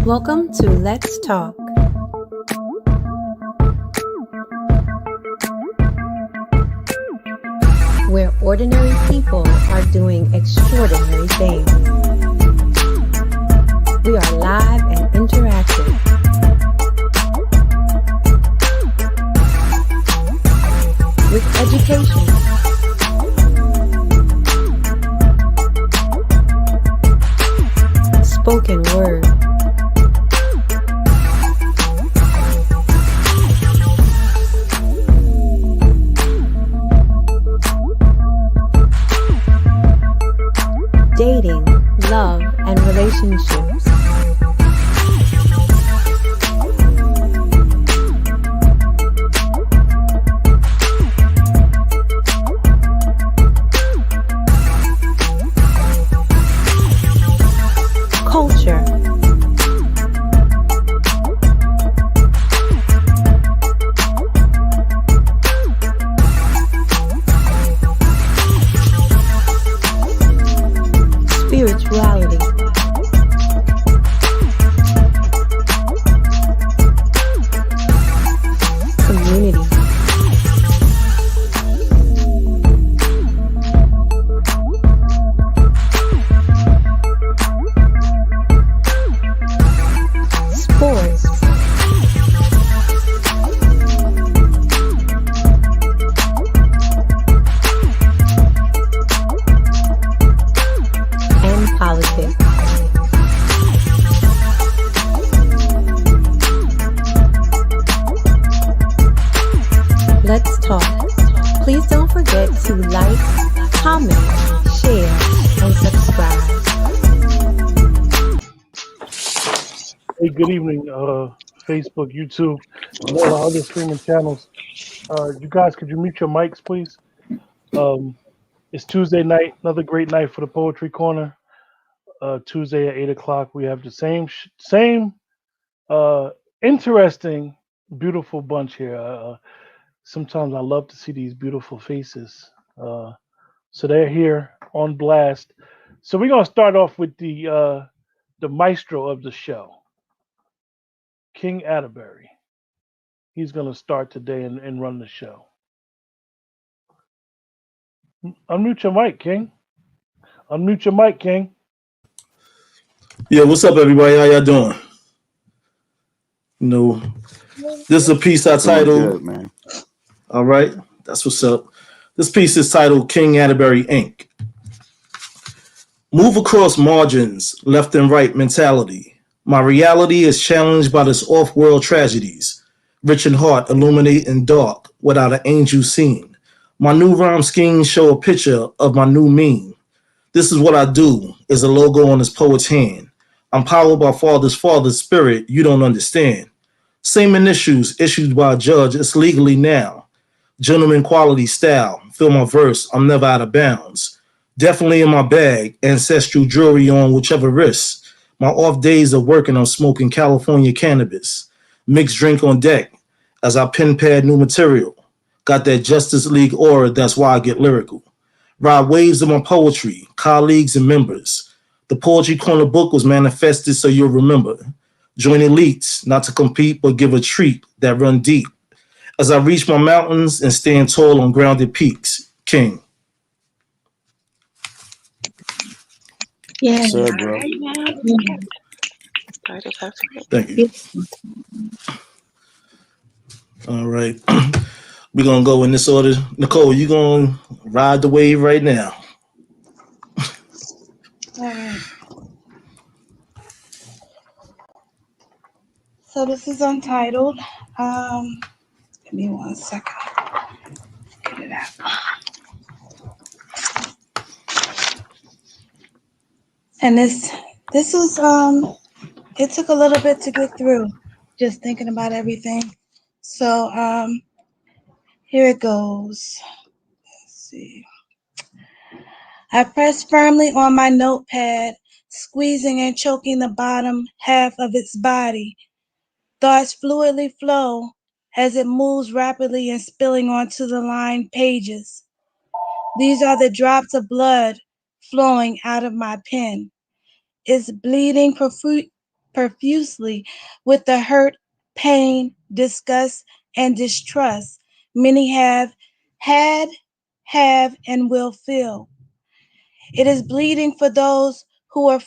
Welcome to Let's Talk. Where ordinary people are doing extraordinary things. We are live and interactive. With education, spoken word, dating, love, and relationships. Culture. Spirituality. Community. Sports. And politics. Let's talk. Please don't forget to like, comment, share, and subscribe. Hey, good evening, Facebook, YouTube, and all the other streaming channels. You guys, could you mute your mics, please? It's Tuesday night, another great night for the Poetry Corner. Tuesday at 8 o'clock, we have the same interesting, beautiful bunch here. Sometimes I love to see these beautiful faces. So they're here on blast. So we're gonna start off with the maestro of the show, King Atterbury. He's going to start today and run the show. Unmute your mic, King. Unmute your mic, King. Yeah, what's up, everybody? How y'all doing? You know, this is a piece I titled. Good, man. All right, that's what's up. This piece is titled King Atterbury Inc. Move across margins, left and right mentality. My reality is challenged by this off-world tragedies. Rich in heart, illuminate in dark, without an angel seen. My new rhyme schemes show a picture of my new meme. This is what I do, is a logo on this poet's hand. I'm powered by father's spirit, you don't understand. Same issues issued by a judge, it's legally now. Gentleman quality style, feel my verse, I'm never out of bounds. Definitely in my bag, ancestral jewelry on whichever wrist. My off days of working, I'm smoking California cannabis. Mixed drink on deck, as I pen pad new material. Got that Justice League aura, that's why I get lyrical. Ride waves of my poetry, colleagues and members. The Poetry Corner book was manifested so you'll remember. Join elites, not to compete, but give a treat that run deep. As I reach my mountains and stand tall on grounded peaks, King. Yeah. Sir, bro. Thank you. All right. We're going to go in this order. Nicole, you going to ride the wave right now. All right. So this is untitled. Give me 1 second. Get it out. And this was it took a little bit to get through, just thinking about everything. So here it goes. Let's see. I pressed firmly on my notepad, squeezing and choking the bottom half of its body. Thoughts fluidly flow as it moves rapidly and spilling onto the lined pages. These are the drops of blood flowing out of my pen. It's bleeding profusely with the hurt, pain, disgust, and distrust many have had, have, and will feel. It is bleeding for those who are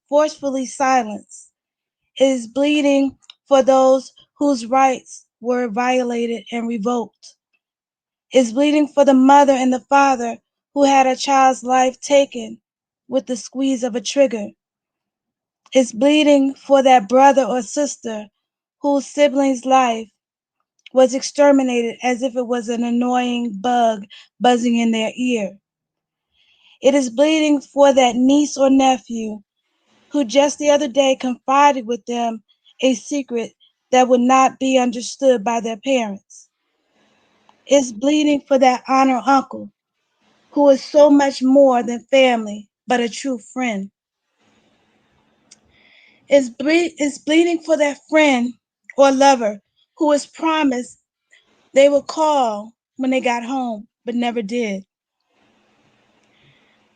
forcefully silenced. It is bleeding for those whose rights were violated and revoked. It is bleeding for the mother and the father who had a child's life taken with the squeeze of a trigger. It's bleeding for that brother or sister whose sibling's life was exterminated as if it was an annoying bug buzzing in their ear. It is bleeding for that niece or nephew who just the other day confided with them a secret that would not be understood by their parents. It's bleeding for that aunt or uncle who is so much more than family, but a true friend. It's bleeding for that friend or lover who was promised they would call when they got home, but never did.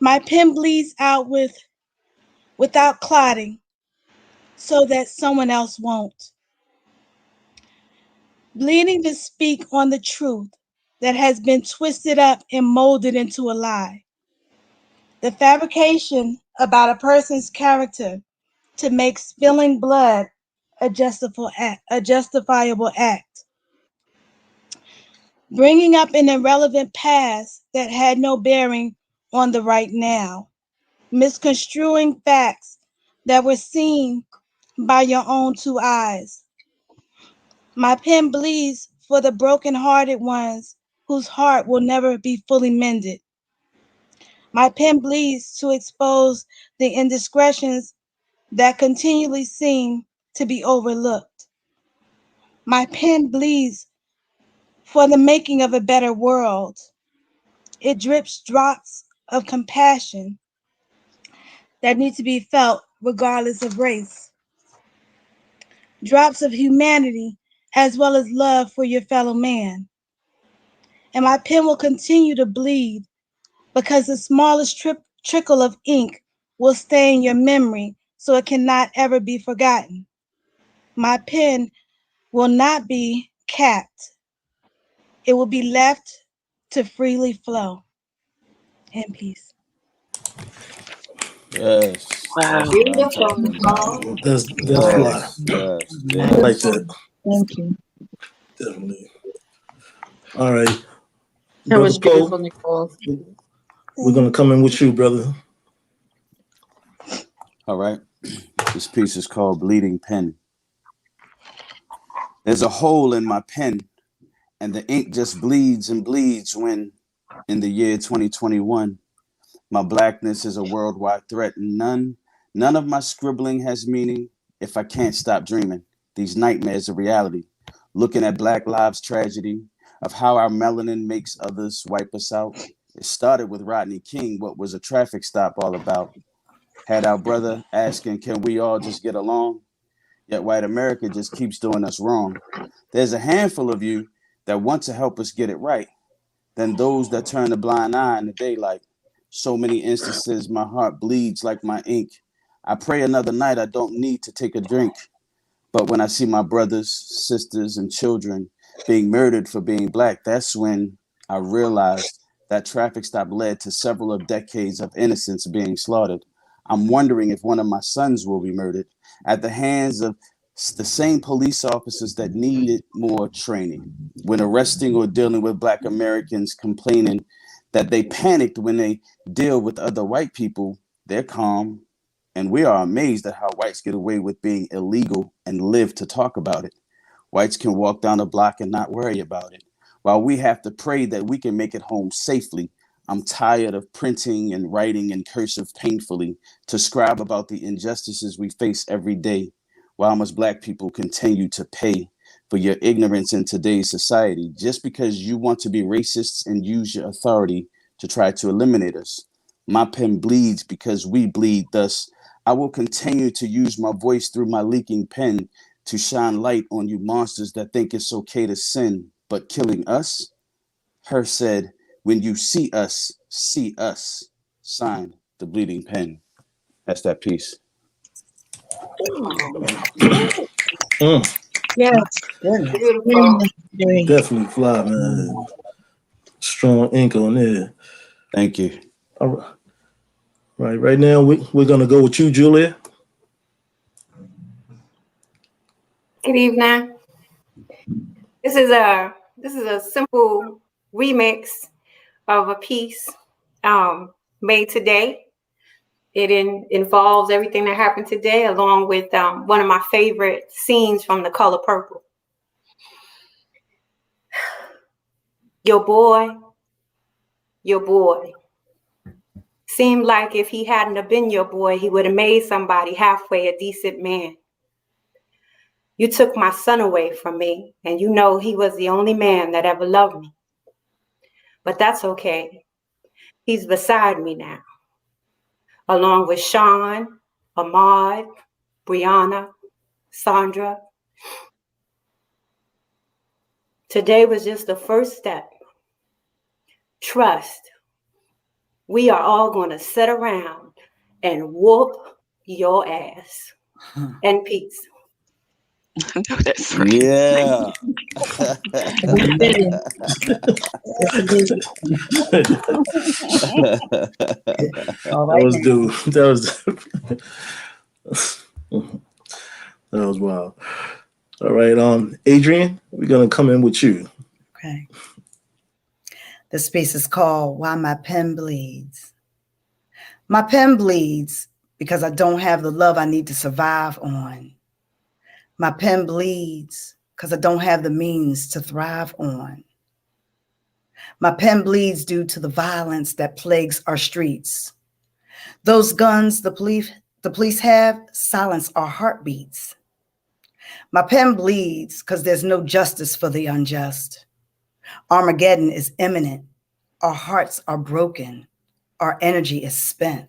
My pen bleeds out without clotting so that someone else won't. Bleeding to speak on the truth that has been twisted up and molded into a lie. The fabrication about a person's character to make spilling blood a justifiable act. Bringing up an irrelevant past that had no bearing on the right now. Misconstruing facts that were seen by your own two eyes. My pen bleeds for the broken-hearted ones whose heart will never be fully mended. My pen bleeds to expose the indiscretions that continually seem to be overlooked. My pen bleeds for the making of a better world. It drips drops of compassion that need to be felt regardless of race. Drops of humanity as well as love for your fellow man. And my pen will continue to bleed because the smallest trickle of ink will stay in your memory so it cannot ever be forgotten. My pen will not be capped. It will be left to freely flow. In peace. Yes, Wow. that's what I'm Beautiful, talking about. Nicole. That's fly. Yes, yes, I like yes. that. Thank you. Definitely. All right, That brother was beautiful, Poe, Nicole. we're gonna come in with you, brother. All right. This piece is called Bleeding Pen. There's a hole in my pen, and the ink just bleeds and bleeds when, in the year 2021, my blackness is a worldwide threat, and none of my scribbling has meaning if I can't stop dreaming. These nightmares are reality. Looking at Black Lives tragedy, of how our melanin makes others wipe us out. It started with Rodney King, what was a traffic stop all about? Had our brother asking, can we all just get along? Yet white America just keeps doing us wrong. There's a handful of you that want to help us get it right. Then those that turn a blind eye in the daylight. So many instances, my heart bleeds like my ink. I pray another night I don't need to take a drink. But when I see my brothers, sisters, and children being murdered for being black, that's when I realized that traffic stop led to several of decades of innocence being slaughtered. I'm wondering if one of my sons will be murdered at the hands of the same police officers that needed more training. When arresting or dealing with Black Americans complaining that they panicked when they deal with other white people, they're calm, and we are amazed at how whites get away with being illegal and live to talk about it. Whites can walk down the block and not worry about it, while we have to pray that we can make it home safely. I'm tired of printing and writing in cursive painfully to scribe about the injustices we face every day. Why must Black people continue to pay for your ignorance in today's society just because you want to be racists and use your authority to try to eliminate us? My pen bleeds because we bleed, thus I will continue to use my voice through my leaking pen to shine light on you monsters that think it's okay to sin, but killing us? Her said, when you see us, see us. Signed, The Bleeding Pen. That's that piece. Yes. Goodness. Beautiful. Definitely fly, man. Strong ink on there. Thank you. All right now we're gonna go with you, Julia. Good evening. This is a simple remix of a piece made today. It involves everything that happened today, along with one of my favorite scenes from The Color Purple. Your boy seemed like if he hadn't have been your boy, he would have made somebody halfway a decent man. You took my son away from me, and you know he was the only man that ever loved me. But that's okay. He's beside me now, along with Sean, Ahmad, Brianna, Sandra. Today was just the first step. Trust. We are all going to sit around and whoop your ass. And peace. No, that's right. Yeah. All That right. was dude. That was wild. All right, Adrian, we're gonna come in with you. Okay. The space is called Why My Pen Bleeds. My pen bleeds because I don't have the love I need to survive on. My pen bleeds because I don't have the means to thrive on. My pen bleeds due to the violence that plagues our streets. Those guns the police have silence our heartbeats. My pen bleeds because there's no justice for the unjust. Armageddon is imminent. Our hearts are broken. Our energy is spent.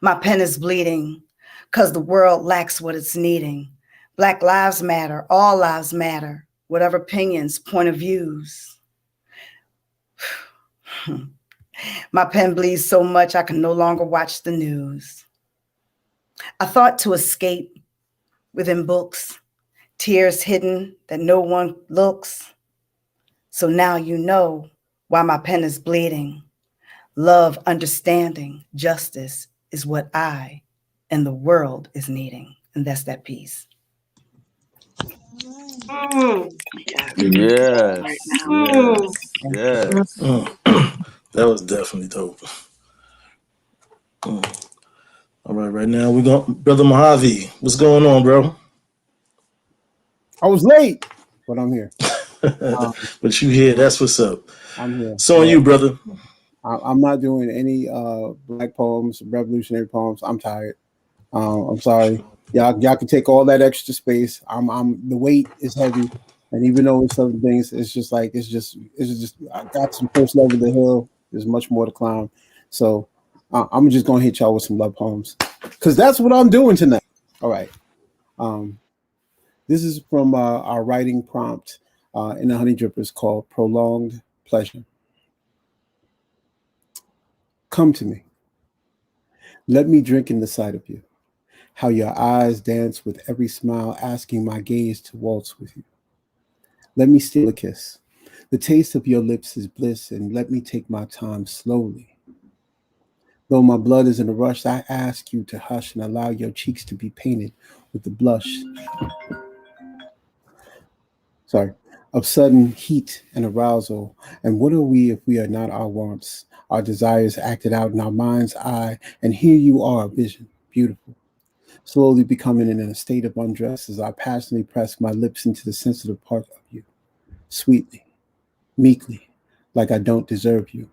My pen is bleeding because the world lacks what it's needing. Black lives matter. All lives matter. Whatever opinions, point of views. My pen bleeds so much I can no longer watch the news. I thought to escape within books, tears hidden that no one looks. So now you know why my pen is bleeding. Love, understanding, justice is what I and the world is needing. And that's that piece. Mm, Yes. mm. Yes. That was definitely dope. All right now we're going, brother Mojave. What's going on, bro? I was late, but I'm here. But you here? That's what's up. I'm here. So on you, brother. I'm not doing any black poems, revolutionary poems. I'm tired. I'm sorry. Y'all can take all that extra space. I'm the weight is heavy, and even though it's some things, it's just I got some first leg of the hill. There's much more to climb. So I'm just gonna hit y'all with some love poems, because that's what I'm doing tonight. All right. This is from our writing prompt in the Honey Drippers called Prolonged Pleasure. Come to me. Let me drink in the sight of you. How your eyes dance with every smile, asking my gaze to waltz with you. Let me steal a kiss. The taste of your lips is bliss, and let me take my time slowly. Though my blood is in a rush, I ask you to hush and allow your cheeks to be painted with the blush of sudden heat and arousal. And what are we if we are not our wants, our desires acted out in our mind's eye? And here you are, vision, beautiful, slowly becoming in a state of undress as I passionately press my lips into the sensitive part of you, sweetly, meekly, like I don't deserve you,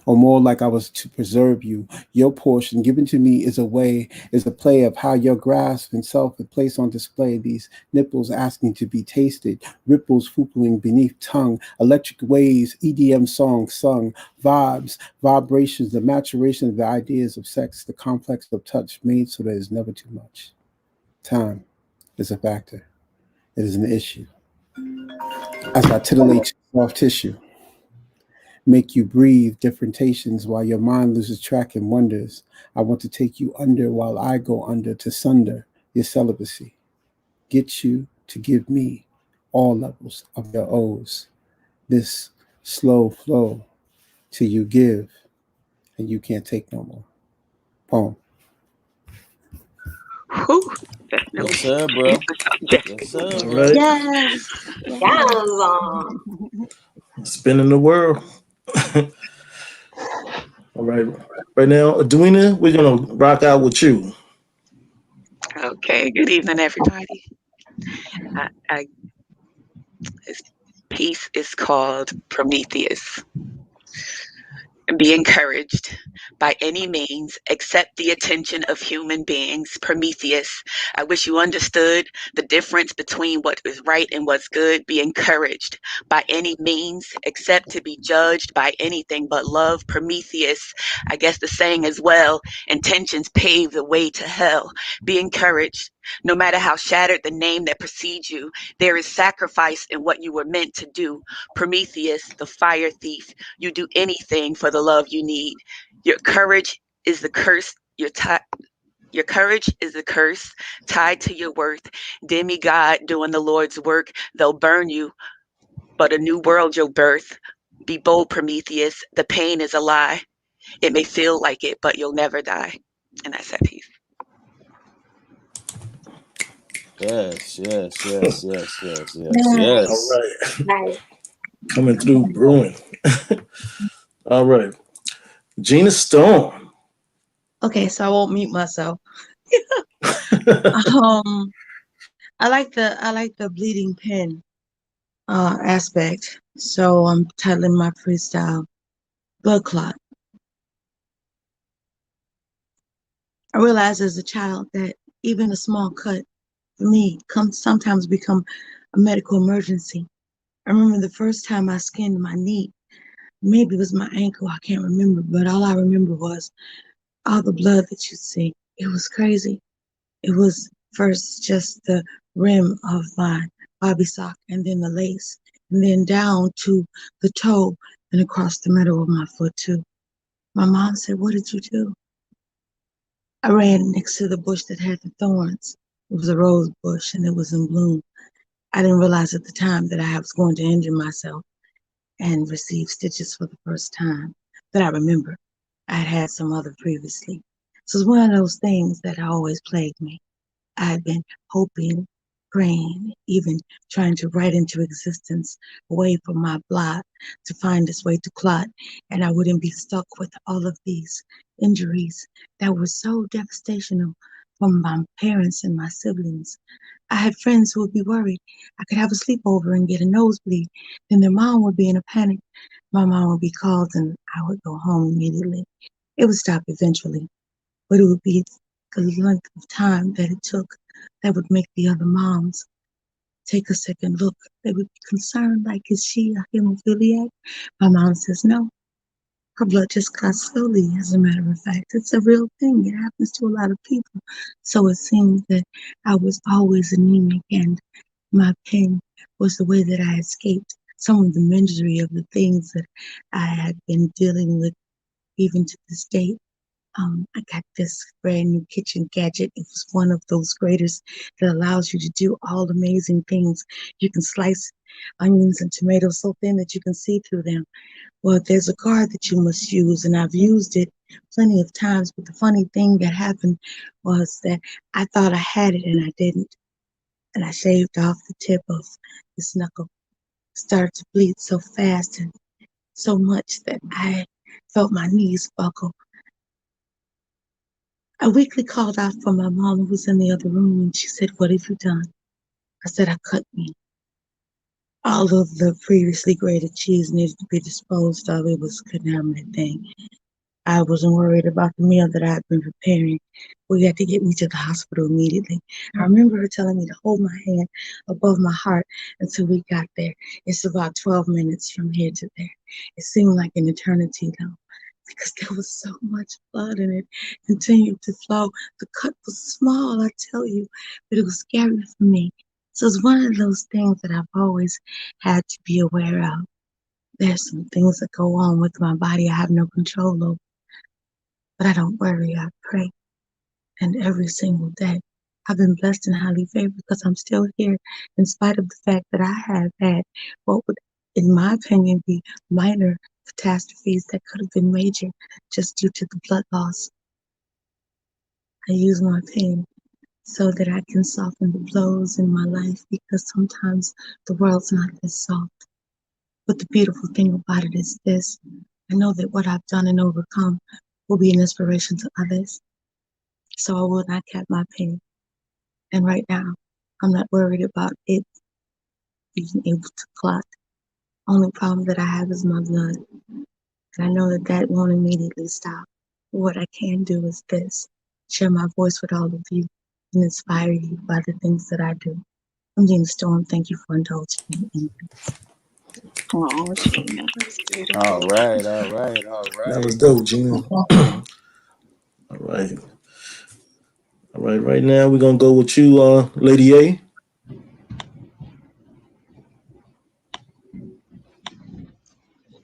or more like I was to preserve you. Your portion given to me is a play of how your grasp and self is placed on display. These nipples asking to be tasted, ripples foopling beneath tongue, electric waves, EDM songs sung, vibes, vibrations, the maturation of the ideas of sex, the complex of touch made so that it's never too much. Time is a factor. It is an issue. As I titillate soft tissue, make you breathe different tations while your mind loses track and wonders. I want to take you under while I go under to sunder your celibacy. Get you to give me all levels of your O's. This slow flow till you give and you can't take no more. Poem. Whew. Yes, Definitely. sir, bro. Yes, sir, All bro. right. Yes. Yum. Spinning the world. All right. Right now, Edwina, we're gonna rock out with you. Okay. Good evening, everybody. I this piece is called Prometheus. Be encouraged by any means except the attention of human beings. Prometheus, I wish you understood the difference between what is right and what's good. Be encouraged by any means except to be judged by anything but love. Prometheus, I guess the saying as well, intentions pave the way to hell. Be encouraged. No matter how shattered the name that precedes you, there is sacrifice in what you were meant to do. Prometheus, the fire thief, you do anything for the love you need. Your courage is the curse. Your courage is the curse tied to your worth. Demigod doing the Lord's work. They'll burn you, but a new world you'll birth. Be bold, Prometheus. The pain is a lie. It may feel like it, but you'll never die. And that's that piece. Yes, yes, yes, yes, yes, yes, All yes. right. Nice. Coming through brewing. All right. Gina Storm. Okay, so I won't mute myself. Um, I like the bleeding pen aspect. So I'm titling my freestyle Blood Clot. I realized as a child that even a small cut for me sometimes become a medical emergency. I remember the first time I skinned my knee. Maybe it was my ankle, I can't remember, but all I remember was all the blood that you see. It was crazy. It was first just the rim of my bobby sock and then the lace and then down to the toe and across the middle of my foot too. My mom said, "What did you do?" I ran next to the bush that had the thorns. It was a rose bush and it was in bloom. I didn't realize at the time that I was going to injure myself and receive stitches for the first time that I remember. I had had some other previously. So it's one of those things that always plagued me. I've been hoping, praying, even trying to write into existence a way for my blood to find its way to clot, and I wouldn't be stuck with all of these injuries that were so devastational from my parents and my siblings. I had friends who would be worried I could have a sleepover and get a nosebleed. Then their mom would be in a panic. My mom would be called and I would go home immediately. It would stop eventually, but it would be the length of time that it took that would make the other moms take a second look. They would be concerned, like, is she a hemophiliac? My mom says no. Her blood just clots slowly, as a matter of fact. It's a real thing. It happens to a lot of people. So it seems that I was always anemic, and my pen was the way that I escaped some of the misery of the things that I had been dealing with even to this day. I got this brand new kitchen gadget. It was one of those graters that allows you to do all amazing things. You can slice onions and tomatoes so thin that you can see through them. Well, there's a guard that you must use, and I've used it plenty of times. But the funny thing that happened was that I thought I had it and I didn't. And I shaved off the tip of this knuckle. It started to bleed so fast and so much that I felt my knees buckle. I weakly called out for my mom, who was in the other room, and she said, "What have you done?" I said, "I cut me." All of the previously grated cheese needed to be disposed of. It was a contaminated thing. I wasn't worried about the meal that I had been preparing. We had to get me to the hospital immediately. I remember her telling me to hold my hand above my heart until we got there. It's about 12 minutes from here to there. It seemed like an eternity though, because there was so much blood and it continued to flow. The cut was small, I tell you, but it was scary for me. So it's one of those things that I've always had to be aware of. There's some things that go on with my body I have no control over, but I don't worry, I pray. And every single day, I've been blessed and highly favored because I'm still here in spite of the fact that I have had what would, in my opinion, be minor catastrophes that could have been major just due to the blood loss. I use my pain so that I can soften the blows in my life because sometimes the world's not this soft. But the beautiful thing about it is this: I know that what I've done and overcome will be an inspiration to others. So I will not cap my pain. And right now, I'm not worried about it being able to clot. Only problem that I have is my blood. And I know that that won't immediately stop. But what I can do is this: share my voice with all of you and inspire you by the things that I do. I'm Gina Storm. Thank you for indulging me. Oh, Gina, that's beautiful. All right. That was dope, Gina. All right. All right. Right now, we're going to go with you, Lady A.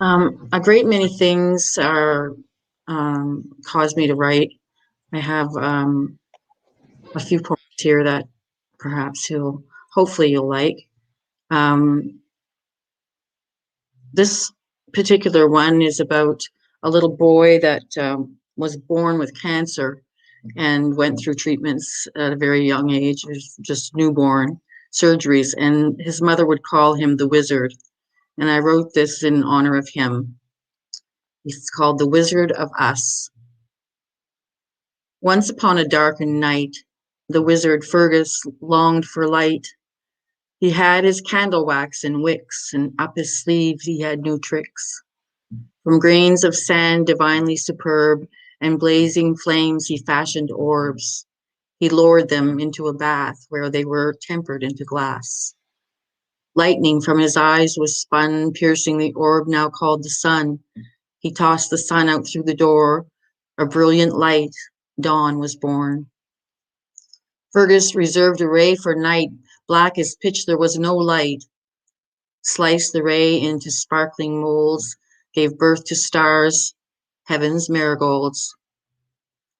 A great many things are caused me to write. I have a few poems here that perhaps hopefully you'll like. This particular one is about a little boy that was born with cancer and went through treatments at a very young age, just newborn surgeries, and his mother would call him the wizard. And I wrote this in honor of him. It's called The Wizard of Us. Once upon a darkened night, the wizard Fergus longed for light. He had his candle wax and wicks, and up his sleeves he had new tricks. From grains of sand divinely superb and blazing flames he fashioned orbs. He lowered them into a bath where they were tempered into glass. Lightning from his eyes was spun, piercing the orb now called the sun. He tossed the sun out through the door. A brilliant light, dawn was born. Fergus reserved a ray for night. Black as pitch, there was no light. Sliced the ray into sparkling molds, gave birth to stars, heaven's marigolds.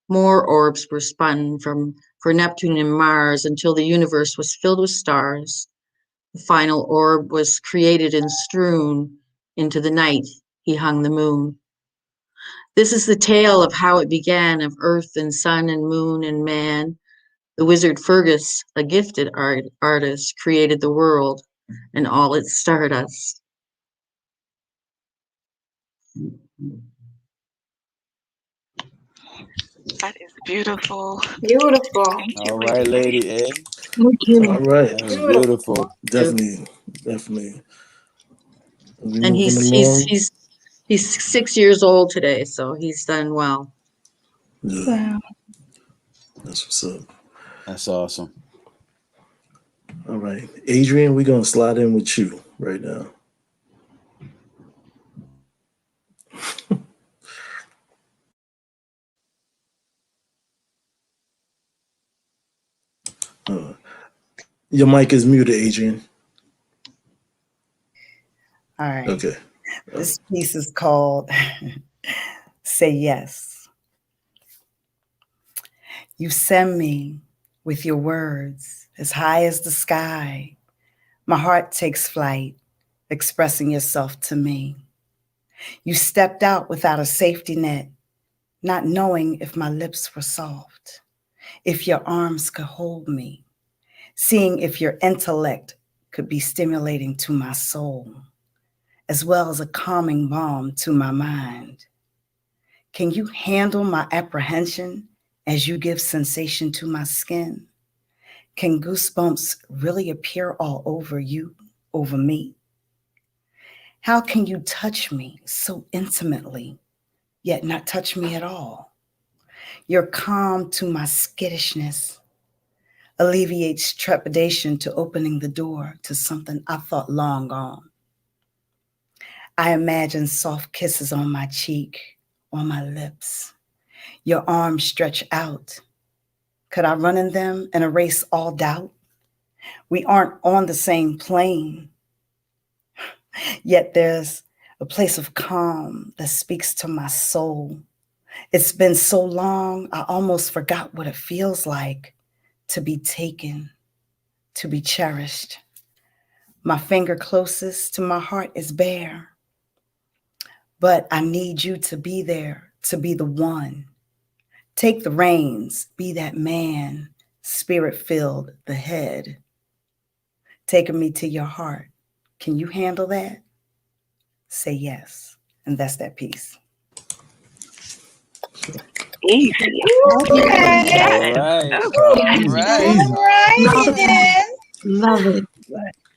More orbs were spun for Neptune and Mars until the universe was filled with stars. The final orb was created and strewn into the night. He hung the moon. This is the tale of how it began, of earth and sun and moon and man. The wizard Fergus, a gifted artist, created the world and all its stardust. That is beautiful. Beautiful. Thank you, All right, Lady Lady A. Thank you. All right. That was Beautiful. beautiful. Definitely. We And moving along. he's 6 years old today, so he's done well. Yeah, Wow. that's what's up. That's awesome. All right. Adrian, we're going to slide in with you right now. Uh, your mic is muted, Adrian. All right. Okay. This piece is called Say Yes. You send me with your words as high as the sky. My heart takes flight, expressing yourself to me. You stepped out without a safety net, not knowing if my lips were soft, if your arms could hold me, seeing if your intellect could be stimulating to my soul, as well as a calming balm to my mind. Can you handle my apprehension as you give sensation to my skin? Can goosebumps really appear all over you, over me? How can you touch me so intimately, yet not touch me at all? Your calm to my skittishness alleviates trepidation to opening the door to something I thought long gone. I imagine soft kisses on my cheek, on my lips. Your arms stretch out. Could I run in them and erase all doubt? We aren't on the same plane, yet there's a place of calm that speaks to my soul. It's been so long, I almost forgot what it feels like to be taken, to be cherished. My finger closest to my heart is bare, but I need you to be there, to be the one. Take the reins, be that man, spirit-filled, the head, taking me to your heart. Can you handle that? Say yes. And that's that piece. Easy. Okay. All right. Okay. All right. All right then. Love it.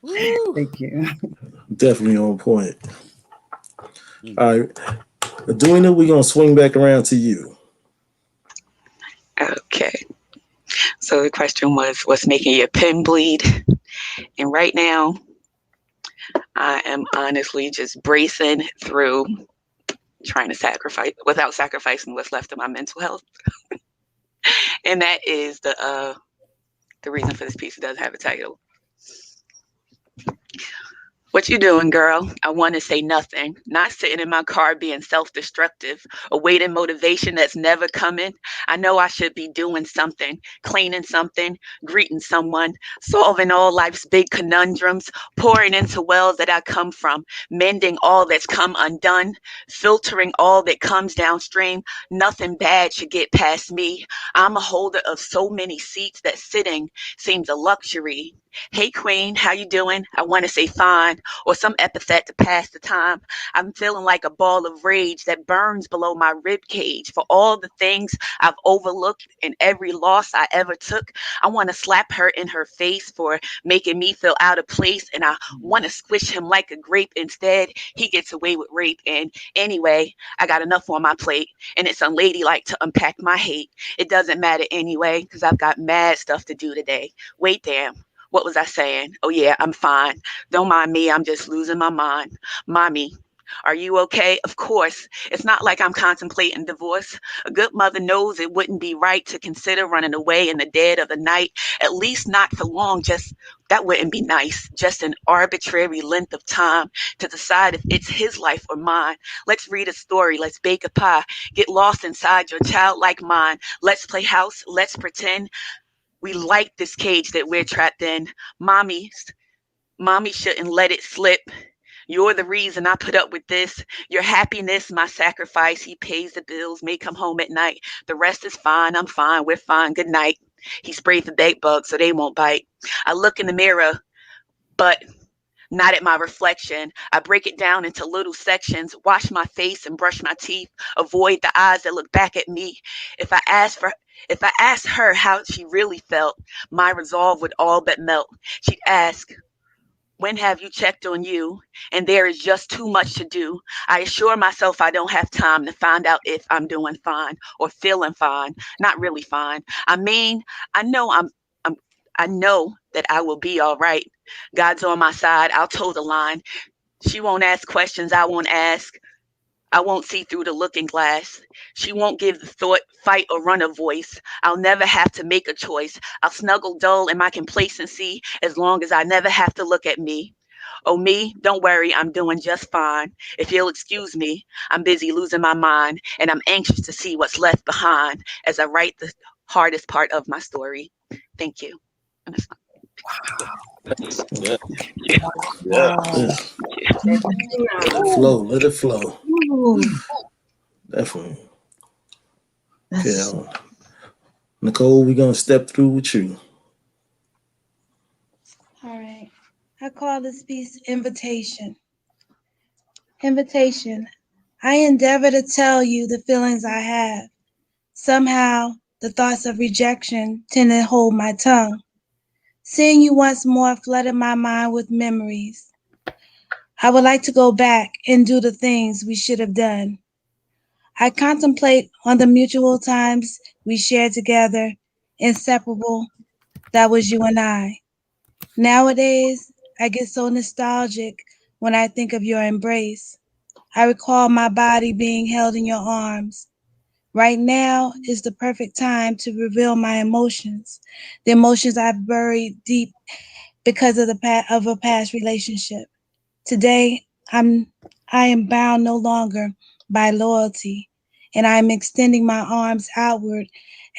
Woo. Thank you. Definitely on point. All right, Adwina, we're gonna swing back around to you. Okay. So the question was, what's making your pen bleed? And right now, I am honestly just bracing through trying to sacrifice without sacrificing what's left of my mental health. And that is the reason for this piece. It does have a title. What you doing, girl? I want to say nothing. Not sitting in my car being self-destructive, awaiting motivation that's never coming. I know I should be doing something, cleaning something, greeting someone, solving all life's big conundrums, pouring into wells that I come from, mending all that's come undone, filtering all that comes downstream. Nothing bad should get past me. I'm a holder of so many seats that sitting seems a luxury. Hey queen, how you doing? I want to say fine, or some epithet to pass the time. I'm feeling like a ball of rage that burns below my rib cage for all the things I've overlooked and every loss I ever took. I want to slap her in her face for making me feel out of place, and I want to squish him like a grape. Instead, he gets away with rape. And anyway, I got enough on my plate, and it's unladylike to unpack my hate. It doesn't matter anyway, because I've got mad stuff to do today. Wait, damn. What was I saying? Oh, yeah, I'm fine. Don't mind me. I'm just losing my mind. Mommy, are you okay? Of course. It's not like I'm contemplating divorce. A good mother knows it wouldn't be right to consider running away in the dead of the night. At least not for long. Just that wouldn't be nice. Just an arbitrary length of time to decide if it's his life or mine. Let's read a story. Let's bake a pie. Get lost inside your childlike mind. Let's play house. Let's pretend we like this cage that we're trapped in. Mommy shouldn't let it slip. You're the reason I put up with this. Your happiness, my sacrifice. He pays the bills, may come home at night. The rest is fine. I'm fine. We're fine. Good night. He sprayed the bed bugs so they won't bite. I look in the mirror, but not at my reflection. I break it down into little sections, wash my face and brush my teeth, avoid the eyes that look back at me. If I asked her how she really felt, my resolve would all but melt. She'd ask, when have you checked on you? And there is just too much to do. I assure myself I don't have time to find out if I'm doing fine or feeling fine. Not really fine. I mean, I know I know that I will be all right. God's on my side. I'll toe the line. She won't ask questions I won't ask. I won't see through the looking glass. She won't give the thought, fight, or run a voice. I'll never have to make a choice. I'll snuggle dull in my complacency as long as I never have to look at me. Oh, me, don't worry, I'm doing just fine. If you'll excuse me, I'm busy losing my mind, and I'm anxious to see what's left behind as I write the hardest part of my story. Thank you. Yeah. Yeah. Wow. Let it flow. Let it flow. Ooh, Definitely. that's Okay, Nicole, we're gonna step through with you. All right. I call this piece Invitation. Invitation. I endeavor to tell you the feelings I have. Somehow, the thoughts of rejection tend to hold my tongue. Seeing you once more flooded my mind with memories. I would like to go back and do the things we should have done. I contemplate on the mutual times we shared together, inseparable, that was you and I. Nowadays, I get so nostalgic when I think of your embrace. I recall my body being held in your arms. Right now is the perfect time to reveal my emotions, the emotions I've buried deep because of a past relationship. Today, I am bound no longer by loyalty, and I am extending my arms outward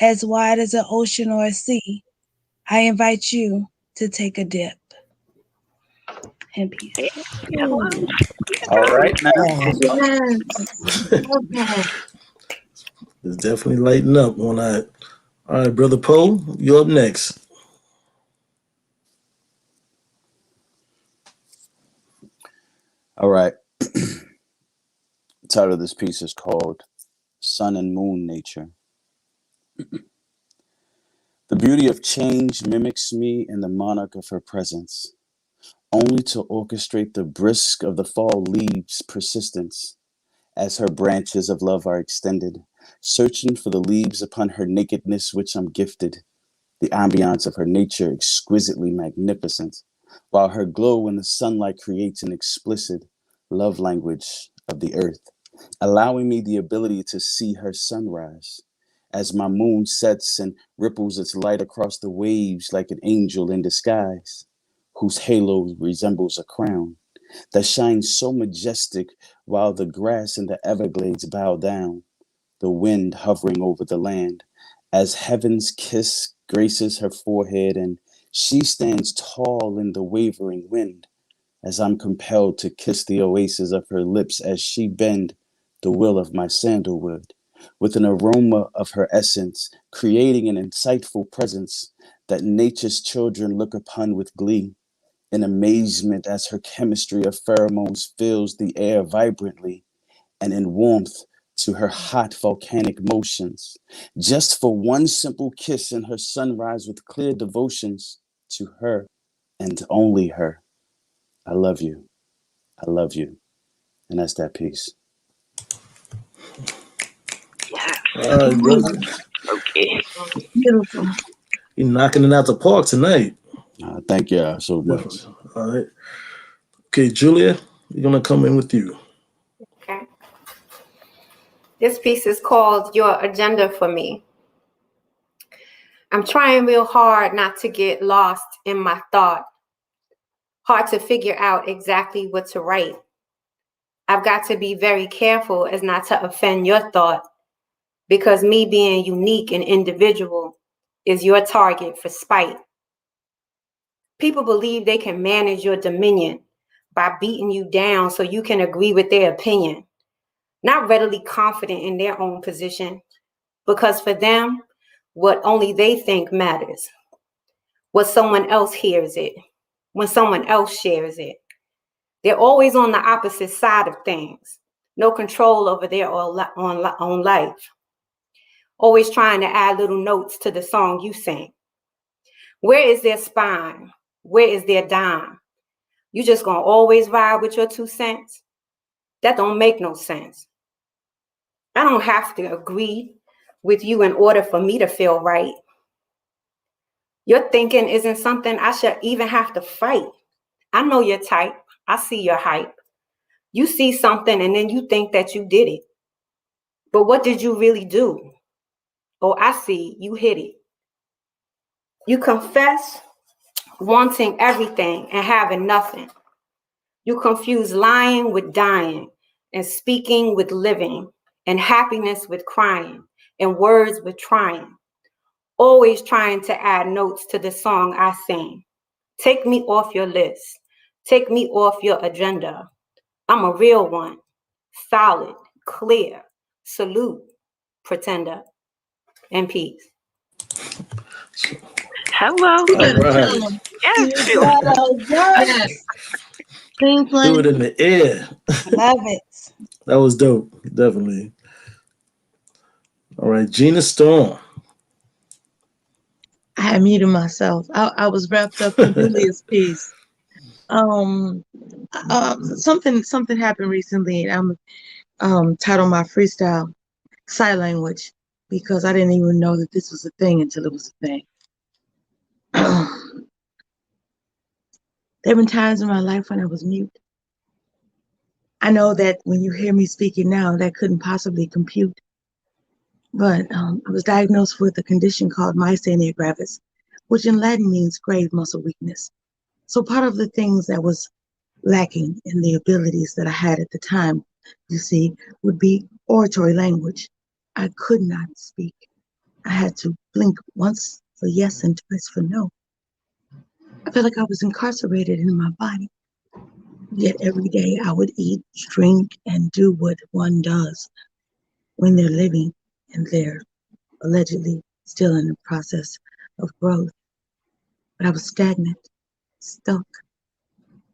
as wide as an ocean or a sea. I invite you to take a dip. And peace. All right now. Yes. Love that. It's definitely lighting up on that. All right, Brother Poe, you're up next. All right. The title of this piece is called Sun and Moon Nature. The beauty of change mimics me in the monarch of her presence, only to orchestrate the brisk of the fall leaves' persistence, as her branches of love are extended, searching for the leaves upon her nakedness which I'm gifted, the ambiance of her nature exquisitely magnificent, while her glow in the sunlight creates an explicit love language of the earth, allowing me the ability to see her sunrise, as my moon sets and ripples its light across the waves like an angel in disguise, whose halo resembles a crown that shines so majestic while the grass and the Everglades bow down, the wind hovering over the land, as heaven's kiss graces her forehead and she stands tall in the wavering wind, as I'm compelled to kiss the oasis of her lips as she bend the will of my sandalwood, with an aroma of her essence, creating an insightful presence that nature's children look upon with glee, in amazement as her chemistry of pheromones fills the air vibrantly, and in warmth to her hot volcanic motions, just for one simple kiss in her sunrise with clear devotions to her and only her. I love you. I love you. And that's that piece. All right, brother. Okay. Beautiful. You're knocking it out the park tonight. Thank you so much. All right. Okay, Julia, we're gonna come in with you. Okay. This piece is called Your Agenda for Me. I'm trying real hard not to get lost in my thought. Hard to figure out exactly what to write. I've got to be very careful as not to offend your thought, because me being unique and individual is your target for spite. People believe they can manage your dominion by beating you down so you can agree with their opinion, not readily confident in their own position, because for them, what only they think matters. What someone else hears it, when someone else shares it. They're always on the opposite side of things, no control over their own life. Always trying to add little notes to the song you sing. Where is their spine? Where is their dime? You just gonna always ride with your 2 cents? That don't make no sense. I don't have to agree with you in order for me to feel right. Your thinking isn't something I should even have to fight. I know your type. I see your hype. You see something and then you think that you did it. But what did you really do? Oh, I see, you hit it. You confess wanting everything and having nothing. You confuse lying with dying, and speaking with living, and happiness with crying, and words with trying. Always trying to add notes to the song I sing. Take me off your list. Take me off your agenda. I'm a real one. Solid, clear, salute, pretender, and peace. Hello. All right. Yes. Yes. Clean Do flame. it in the air. Love it. That was dope. Definitely. All right, Gina Storm. I had muted myself. I was wrapped up in Julia's piece. Something happened recently, and I'm titled my freestyle "Sign Language" because I didn't even know that this was a thing until it was a thing. There have been times in my life when I was mute. I know that when you hear me speaking now, that couldn't possibly compute. But I was diagnosed with a condition called myasthenia gravis, which in Latin means grave muscle weakness. So part of the things that was lacking in the abilities that I had at the time, you see, would be oratory language. I could not speak. I had to blink once for yes and twice for no. I felt like I was incarcerated in my body. Yet every day I would eat, drink, and do what one does when they're living and they're allegedly still in the process of growth. But I was stagnant, stuck.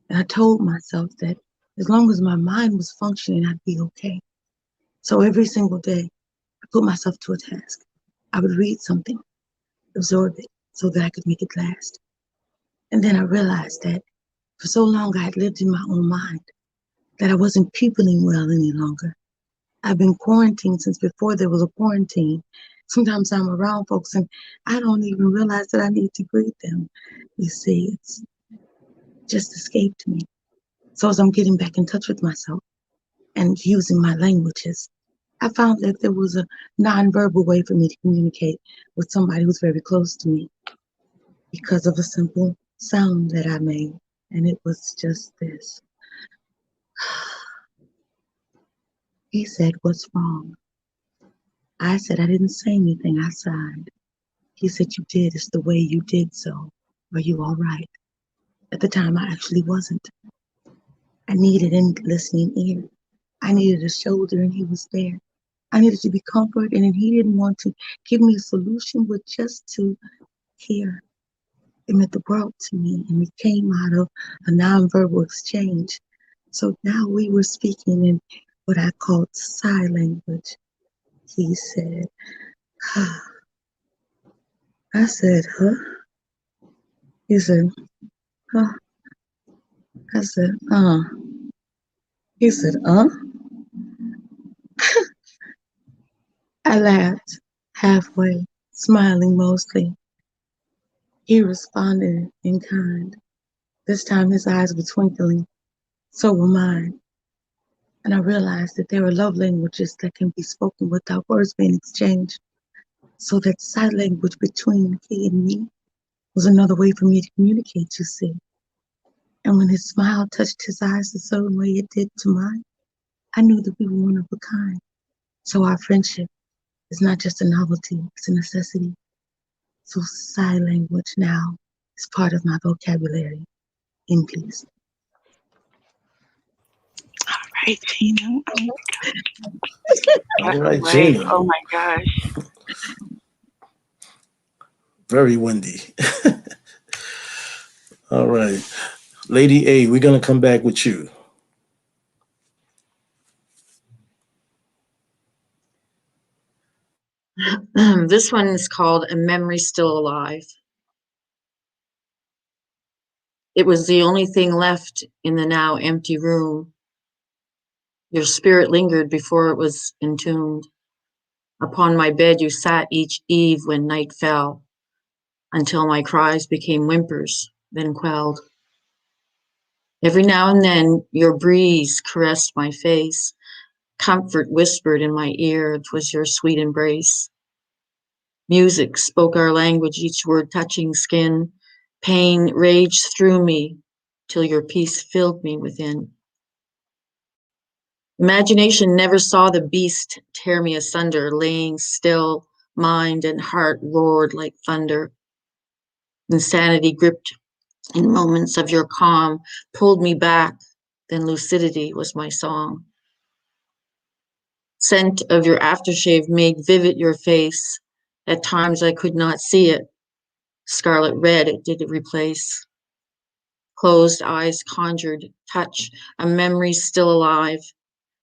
And I told myself that as long as my mind was functioning, I'd be okay. So every single day, I put myself to a task. I would read something, absorb it, so that I could make it last. And then I realized that for so long I had lived in my own mind, that I wasn't peopling well any longer. I've been quarantined since before there was a quarantine. Sometimes I'm around folks and I don't even realize that I need to greet them. You see, it's just escaped me. So as I'm getting back in touch with myself and using my languages, I found that there was a nonverbal way for me to communicate with somebody who's very close to me because of a simple sound that I made. And it was just this. He said, "What's wrong?" I said, "I didn't say anything." I sighed. He said, "You did. It's the way you did so. Are you all right?" At the time, I actually wasn't. I needed a listening ear. I needed a shoulder, and he was there. I needed to be comforted, and he didn't want to give me a solution, but just to hear. It meant the world to me, and it came out of a nonverbal exchange. So now we were speaking in what I called sign language. He said, "Huh." I said, "Huh?" He said, "Huh?" I said, He said, I laughed halfway, smiling mostly. He responded in kind. This time his eyes were twinkling. So were mine. And I realized that there are love languages that can be spoken without words being exchanged. So that sign language between he and me was another way for me to communicate, you see. And when his smile touched his eyes the same way it did to mine, I knew that we were one of a kind. So our friendship is not just a novelty, it's a necessity. So sign language now is part of my vocabulary. In peace. All right, Gina. All right, Right. Gina. Oh my gosh. Very windy. All right. Lady A, we're going to come back with you. This one is called A Memory Still Alive. It was the only thing left in the now empty room. Your spirit lingered before it was entombed. Upon my bed you sat each eve when night fell, until my cries became whimpers, then quelled. Every now and then your breeze caressed my face. Comfort whispered in my ear, 'twas your sweet embrace. Music spoke our language, each word touching skin. Pain raged through me till your peace filled me within. Imagination never saw the beast tear me asunder, laying still, mind and heart roared like thunder. Insanity gripped in moments of your calm, pulled me back, then lucidity was my song. Scent of your aftershave made vivid your face. At times I could not see it. Scarlet red it did replace. Closed eyes conjured touch, a memory still alive.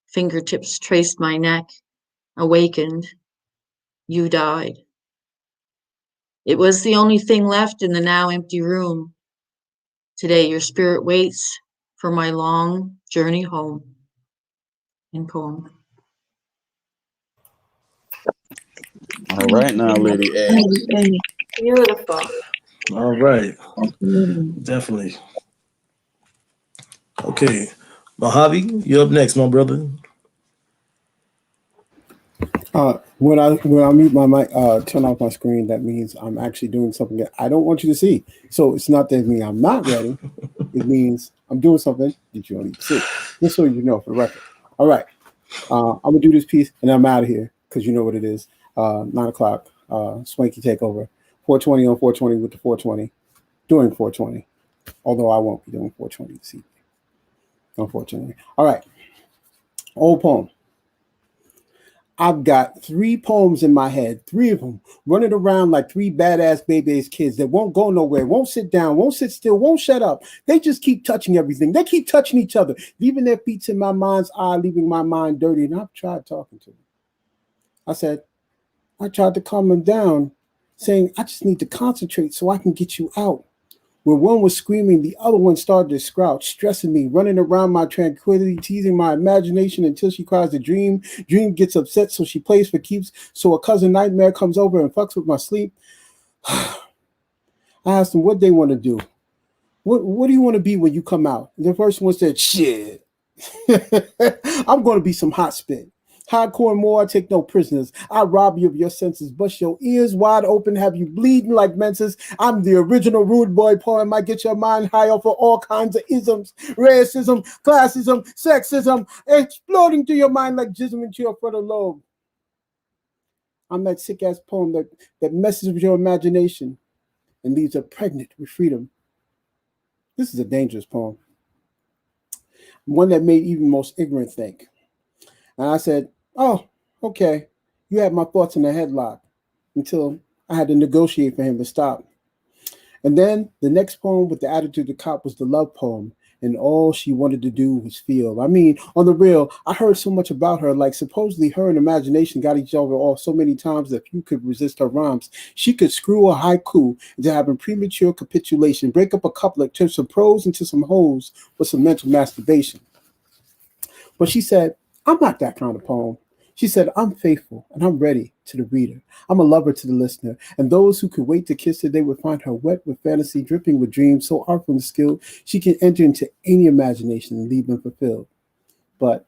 Fingertips traced my neck, awakened. You died. It was the only thing left in the now empty room. Today your spirit waits for my long journey home. In poem. All right now, Lady A. Beautiful. All right. Definitely. Okay. Mojave, you're up next, my brother. When I mute my mic, turn off my screen, that means I'm actually doing something that I don't want you to see. So it's not that means I'm not ready. It means I'm doing something that you don't need to see. Just so you know for the record. All right. I'm gonna do this piece and I'm out of here because you know what it is. 9 o'clock. Swanky takeover. 420 on 420 with the 420. Doing 420. Although I won't be doing 420 this evening. Unfortunately. All right. Old poem. I've got 3 poems in my head, 3 of them, running around like 3 badass baby-ass kids that won't go nowhere, won't sit down, won't sit still, won't shut up. They just keep touching everything. They keep touching each other, leaving their feet in my mind's eye, leaving my mind dirty. And I've tried talking to them. I tried to calm them down, saying, I just need to concentrate so I can get you out. When one was screaming, the other one started to scrouch, stressing me, running around my tranquility, teasing my imagination until she cries a dream. Dream gets upset, so she plays for keeps. So a cousin nightmare comes over and fucks with my sleep. I asked them what they want to do. What do you want to be when you come out? And the first one said, shit. I'm going to be some hot spit. Hardcore more, I take no prisoners. I rob you of your senses, bust your ears wide open, have you bleeding like menses. I'm the original rude boy poem. I get your mind high off of all kinds of isms, racism, classism, sexism, exploding through your mind like jism into your frontal lobe. I'm that sick-ass poem that messes with your imagination and leaves her pregnant with freedom. This is a dangerous poem. One that made even most ignorant think. And I said, oh, okay. You had my thoughts in a headlock until I had to negotiate for him to stop. And then the next poem with the attitude to cop was the love poem. And all she wanted to do was feel. I mean, on the real, I heard so much about her. Like supposedly her and imagination got each other off so many times that few could resist her rhymes. She could screw a haiku into having premature capitulation, break up a couplet, turn some prose into some hoes with some mental masturbation. But she said, I'm not that kind of poem. She said, I'm faithful and I'm ready to the reader. I'm a lover to the listener. And those who could wait to kiss her, they would find her wet with fantasy, dripping with dreams, so artful and skilled, she can enter into any imagination and leave them fulfilled. But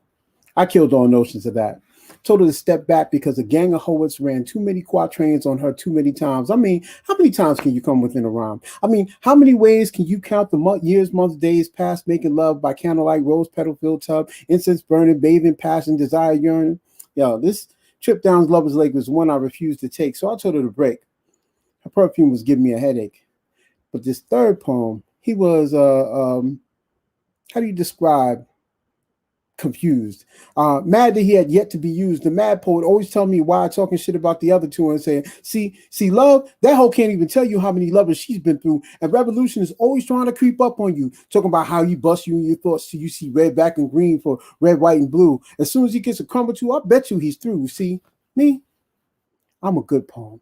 I killed all notions of that. Told her to step back because a gang of hoets ran too many quatrains on her too many times. I mean, how many times can you come within a rhyme? I mean, how many ways can you count the years, months, days past making love by candlelight, rose petal filled tub, incense burning, bathing, passion, desire, yearning? Yo, this trip down Lover's Lake was one I refused to take, so I told her to break. Her perfume was giving me a headache. But this third poem, he was, how do you describe confused, mad that he had yet to be used. The mad poet always tell me why talking shit about the other two and saying, see, love, that hoe can't even tell you how many lovers she's been through. And revolution is always trying to creep up on you, talking about how he busts you in your thoughts till you see red, black, and green for red, white, and blue. As soon as he gets a crumb or two, I bet you he's through. See, me, I'm a good poem.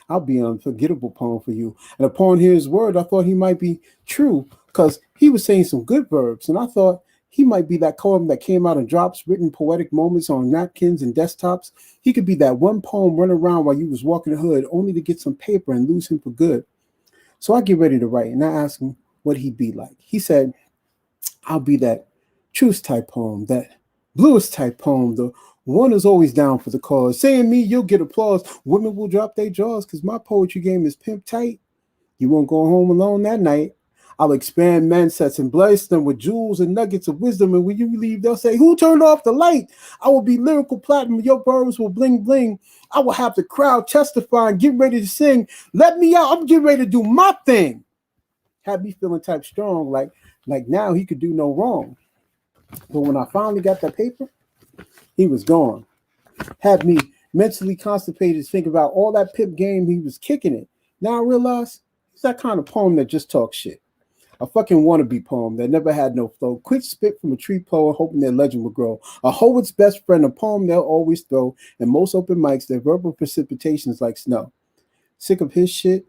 I'll be an unforgettable poem for you. And upon his word, I thought he might be true because he was saying some good verbs. And I thought, he might be that poem that came out in drops, written poetic moments on napkins and desktops. He could be that one poem run around while you was walking the hood, only to get some paper and lose him for good. So I get ready to write, and I asked him what he'd be like. He said, I'll be that truth type poem, that bluest type poem, the one is always down for the cause. Saying me, you'll get applause. Women will drop their jaws because my poetry game is pimp tight. You won't go home alone that night. I'll expand mindsets and bless them with jewels and nuggets of wisdom. And when you leave, they'll say, who turned off the light? I will be lyrical platinum. Your verbs will bling bling. I will have the crowd testify and get ready to sing. Let me out. I'm getting ready to do my thing. Had me feeling type strong, like now he could do no wrong. But when I finally got that paper, he was gone. Had me mentally constipated, thinking about all that pip game he was kicking it. Now I realize it's that kind of poem that just talks shit. A fucking wannabe poem that never had no flow. Quick spit from a tree poet hoping their legend would grow. A Howard's best friend, a poem they'll always throw. And most open mics, their verbal precipitation is like snow. Sick of his shit,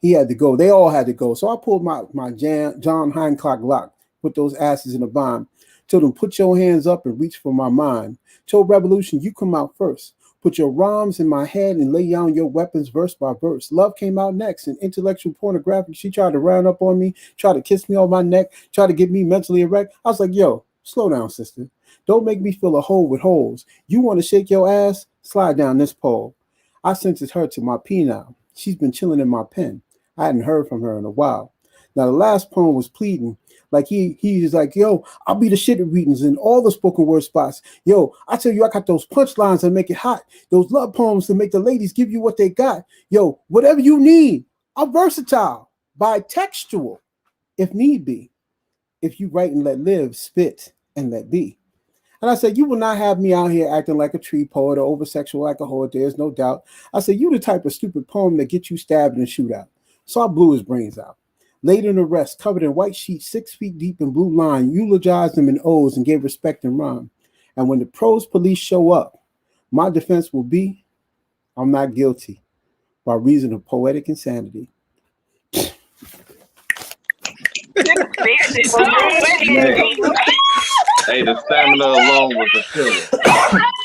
he had to go. They all had to go. So I pulled my John Hancock lock, put those asses in a bind. Told them, put your hands up and reach for my mind. Told Revolution, you come out first. Put your rhymes in my head and lay down your weapons verse by verse. Love came out next, and intellectual pornographic. She tried to round up on me, tried to kiss me on my neck, tried to get me mentally erect. I was like, yo, slow down, sister. Don't make me feel a hole with holes. You want to shake your ass? Slide down this pole. I sentenced her to my P now. She's been chilling in my pen. I hadn't heard from her in a while. Now, the last poem was pleading. Like he's like, yo, I'll be the shit at readings and all the spoken word spots. Yo, I tell you, I got those punchlines that make it hot. Those love poems that make the ladies give you what they got. Yo, whatever you need, I'm versatile, bitextual, if need be. If you write and let live, spit and let be. And I said, you will not have me out here acting like a tree poet or over sexual like a whore. There's no doubt. I said, you the type of stupid poem that gets you stabbed and shoot out. So I blew his brains out. Laid in arrest, covered in white sheets, 6 feet deep in blue line, eulogized him in O's and gave respect and rhyme. And when the prose police show up, my defense will be, I'm not guilty by reason of poetic insanity. Hey, the stamina alone was a killer.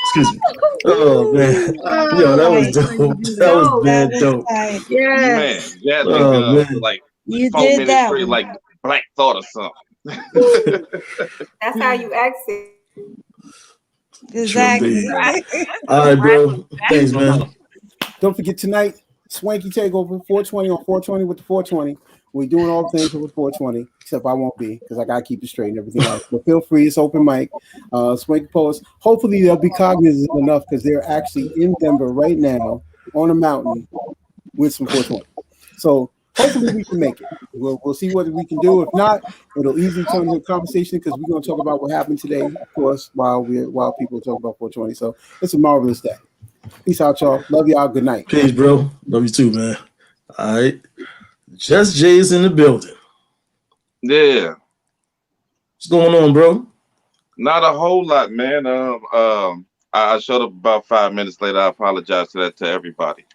Excuse me. Oh man, yo, that was dope. That was bad dope. Yeah. Man, Jasmine Oh Guns for man, like You 4 did minutes that straight, one. like Black Thought or something. That's how you exit. Exactly. all right, bro. Thanks, man. Don't forget tonight, Swanky Takeover 420 on 420 with the 420. We're doing all things with 420, except I won't be because I gotta keep it straight and everything else. But feel free, it's open mic. Swanky Poets. Hopefully they'll be cognizant enough because they're actually in Denver right now on a mountain with some 420. So hopefully we can make it. We'll see what we can do. If not, it'll easily turn into a conversation because we're gonna talk about what happened today, of course, while people talk about 420. So it's a marvelous day. Peace out, y'all. Love y'all. Good night. Peace, bro. Love you too, man. All right. Just Jay's in the building. Yeah, What's going on, bro? not a whole lot, man. I showed up about 5 minutes later. I apologize for that to everybody.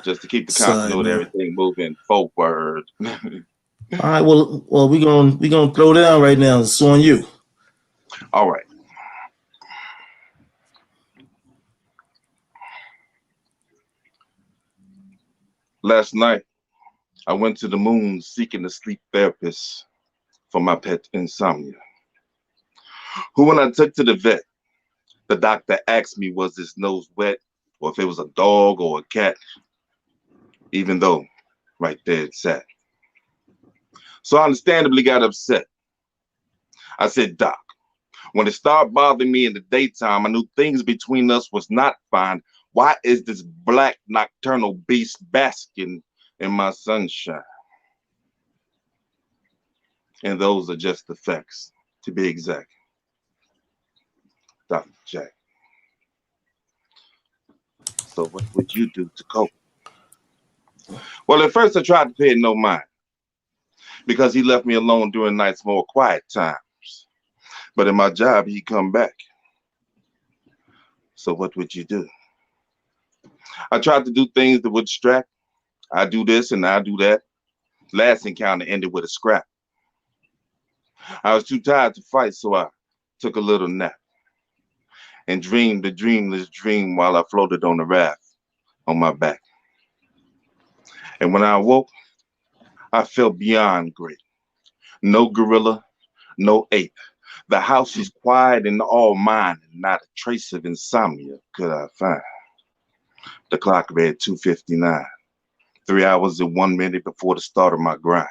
Just to keep the Sorry, continuity, man. everything moving forward. All right. Well, we gonna throw down right now. It's on you. All right. Last night, I went to the moon seeking a sleep therapist for my pet insomnia. Who, when I took to the vet, the doctor asked me was his nose wet or if it was a dog or a cat, even though right there it sat. So I understandably got upset. I said, Doc, when it started bothering me in the daytime, I knew things between us was not fine. Why is this black nocturnal beast basking in my sunshine? And those are just the facts, to be exact. Dr. Jack. So what would you do to cope? Well, at first I tried to pay it no mind because he left me alone during night's more quiet times. But in my job, he'd come back. So what would you do? I tried to do things that would distract. I do this and I do that. Last encounter ended with a scrap. I was too tired to fight, so I took a little nap and dreamed a dreamless dream while I floated on the raft on my back. And when I awoke, I felt beyond great. No gorilla, no ape. The house is quiet and all mine, and not a trace of insomnia could I find. The clock read 2:59, 3 hours and 1 minute before the start of my grind.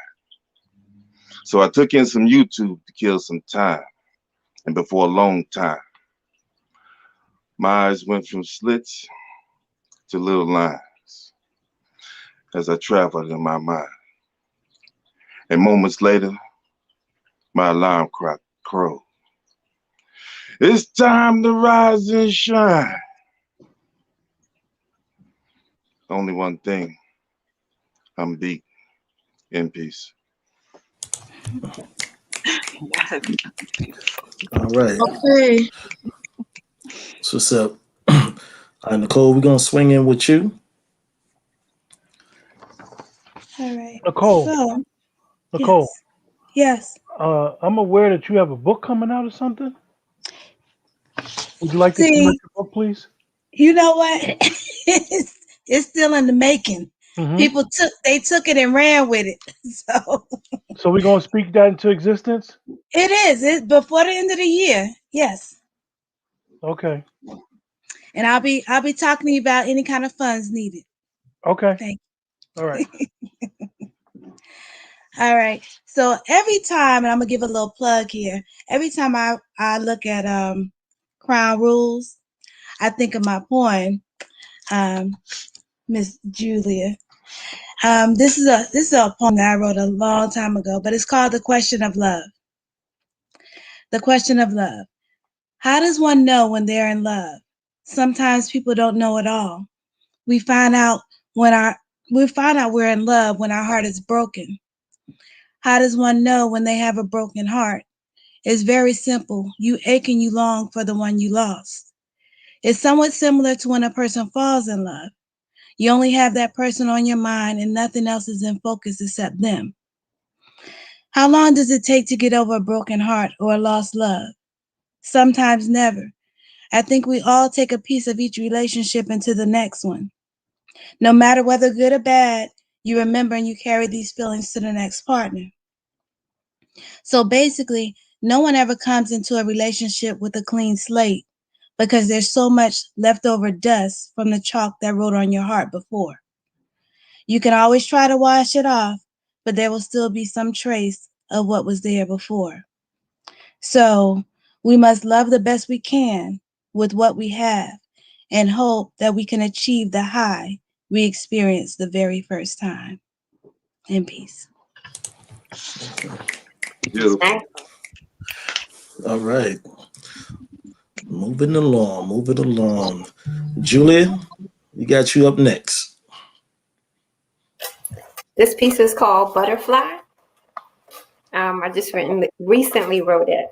So I took in some YouTube to kill some time, and before a long time, my eyes went from slits to little lines as I traveled in my mind. And moments later, my alarm clock crowed. It's time to rise and shine. Only one thing, I'm beat. In peace. Yes. Beautiful. All right. Okay. So what's up? All right, Nicole, we're gonna swing in with you. All right. Nicole. So, Nicole. yes. I'm aware that you have a book coming out or something. Would you like to See, promote your book, please? you know what? it's still in the making. Mm-hmm. People took it and ran with it. So we're gonna speak that into existence? It is. It's before the end of the year. Yes. Okay. And I'll be talking to you about any kind of funds needed. Okay. Thank you. All right. All right. So every time, and I'm gonna give a little plug here. Every time I look at Crown Rules, I think of my poem, Miss Julia. This is a poem that I wrote a long time ago, but it's called The Question of Love. The question of love. How does one know when they're in love? Sometimes people don't know at all. We find out we're in love when our heart is broken. How does one know when they have a broken heart? It's very simple. You ache and you long for the one you lost. It's somewhat similar to when a person falls in love. You only have that person on your mind and nothing else is in focus except them. How long does it take to get over a broken heart or a lost love? Sometimes never. I think we all take a piece of each relationship into the next one. No matter whether good or bad, you remember and you carry these feelings to the next partner. So basically, no one ever comes into a relationship with a clean slate because there's so much leftover dust from the chalk that wrote on your heart before. You can always try to wash it off, but there will still be some trace of what was there before. So we must love the best we can with what we have and hope that we can achieve the high we experienced the very first time. In peace. Beautiful. All right. Moving along. Julia, we got you up next. This piece is called Butterfly. I just recently wrote it.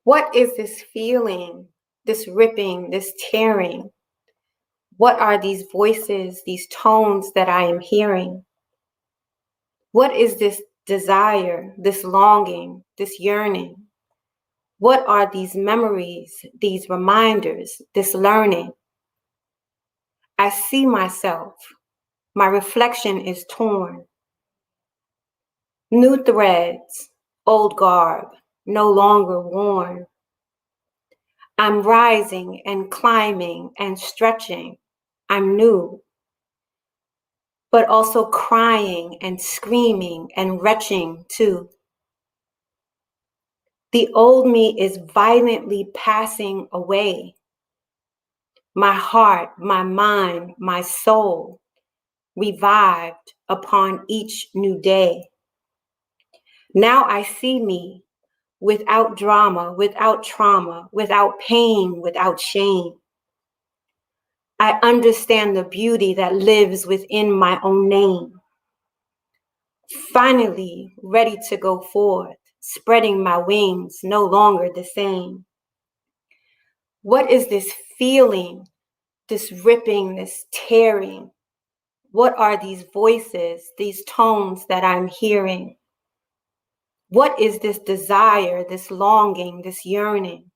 What is this feeling, this ripping, this tearing? What are these voices, these tones that I am hearing? What is this desire, this longing, this yearning? What are these memories, these reminders, this learning? I see myself. My reflection is torn. New threads, old garb, no longer worn. I'm rising and climbing and stretching. I'm new, but also crying and screaming and retching too. The old me is violently passing away. My heart, my mind, my soul revived upon each new day. Now I see me without drama, without trauma, without pain, without shame. I understand the beauty that lives within my own name. Finally, ready to go forth, spreading my wings, no longer the same. What is this feeling, this ripping, this tearing? What are these voices, these tones that I'm hearing? What is this desire, this longing, this yearning?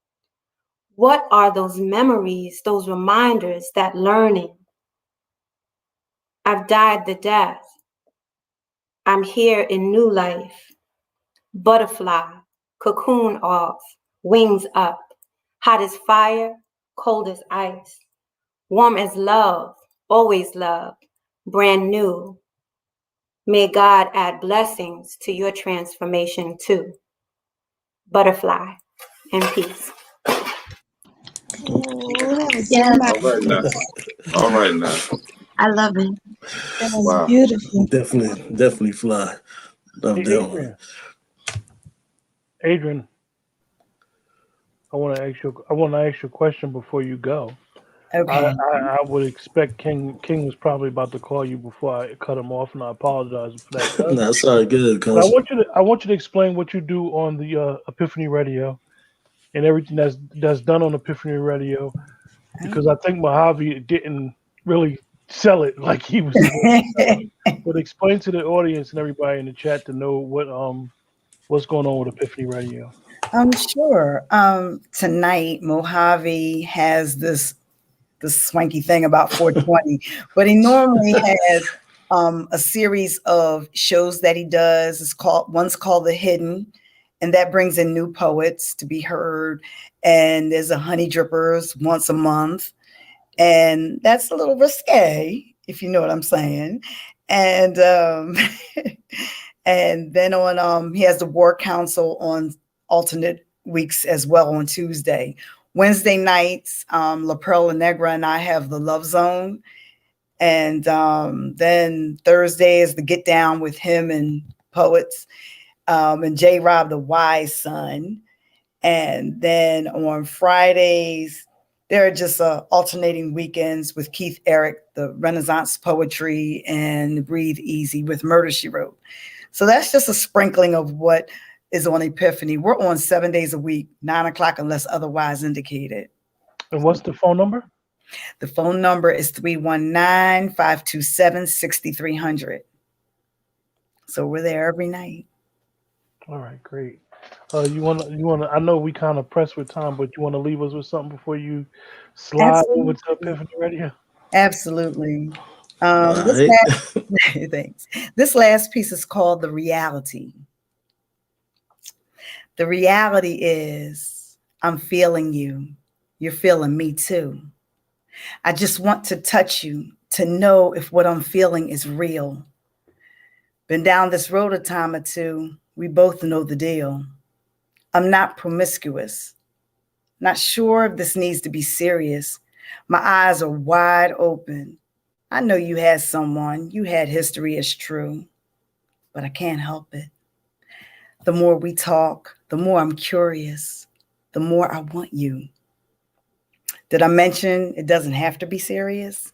What are those memories, those reminders, that learning? I've died the death. I'm here in new life. Butterfly, cocoon off, wings up, hot as fire, cold as ice, warm as love, always love, brand new. May God add blessings to your transformation too. Butterfly, and peace. Yes, All right now. All right now. I love it. That was Wow. beautiful. Definitely fly. Love Hey, that one. Adrian, I want to ask you a question before you go. Okay. I would expect King was probably about to call you before I cut him off, and I apologize for that. Cuz. Nah, sorry, good, But cuz. I want you to explain what you do on the Epiphany Radio and everything that's done on Epiphany Radio, because I think Mojave didn't really sell it like he was supposed to sell it. But explain to the audience and everybody in the chat to know what's going on with Epiphany Radio. Sure. Tonight, Mojave has this swanky thing about 420, but he normally has a series of shows that he does. One's called The Hidden, and that brings in new poets to be heard. And there's a Honey Drippers once a month, and that's a little risque, if you know what I'm saying. And and then on he has the War Council on alternate weeks as well on Tuesday. Wednesday nights, La Perla Negra and I have the Love Zone. And then Thursday is the Get Down with him and poets, and J. Rob, the Wise Son. And then on Fridays, there are just alternating weekends with Keith Eric, the Renaissance Poetry, and Breathe Easy with Murder, She Wrote. So that's just a sprinkling of what is on Epiphany. We're on 7 days a week, 9 o'clock unless otherwise indicated. And what's the phone number? The phone number is 319-527-6300. So we're there every night. All right, great. You wanna. I know we kind of pressed with time, but you want to leave us with something before you slide over to Epiphany Radio? Absolutely. All This right. last, thanks. This last piece is called The Reality. The reality is I'm feeling you. You're feeling me too. I just want to touch you to know if what I'm feeling is real. Been down this road a time or two. We both know the deal. I'm not promiscuous. Not sure if this needs to be serious. My eyes are wide open. I know you had someone. You had history, it's true. But I can't help it. The more we talk, the more I'm curious. The more I want you. Did I mention it doesn't have to be serious?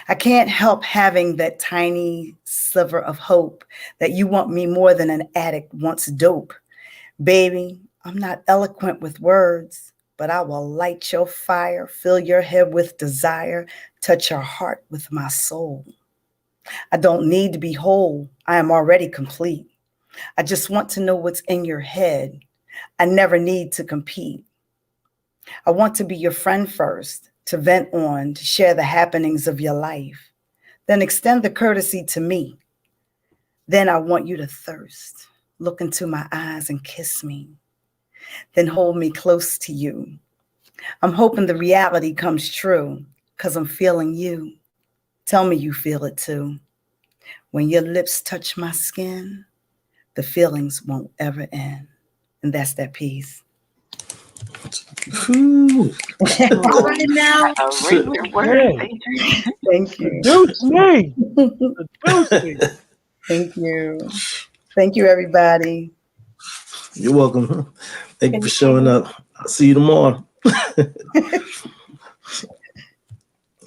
I can't help having that tiny sliver of hope that you want me more than an addict wants dope. Baby, I'm not eloquent with words, but I will light your fire, fill your head with desire, touch your heart with my soul. I don't need to be whole. I am already complete. I just want to know what's in your head. I never need to compete. I want to be your friend first, to vent on, to share the happenings of your life. Then extend the courtesy to me. Then I want you to thirst, look into my eyes and kiss me. Then hold me close to you. I'm hoping the reality comes true, 'cause I'm feeling you. Tell me you feel it too. When your lips touch my skin, the feelings won't ever end. And that's that piece. Ooh. All right now. Written word. Thank you. Seduce me. Seduce me. Thank you. Thank you, everybody. You're welcome. Thank you for showing up. I'll see you tomorrow.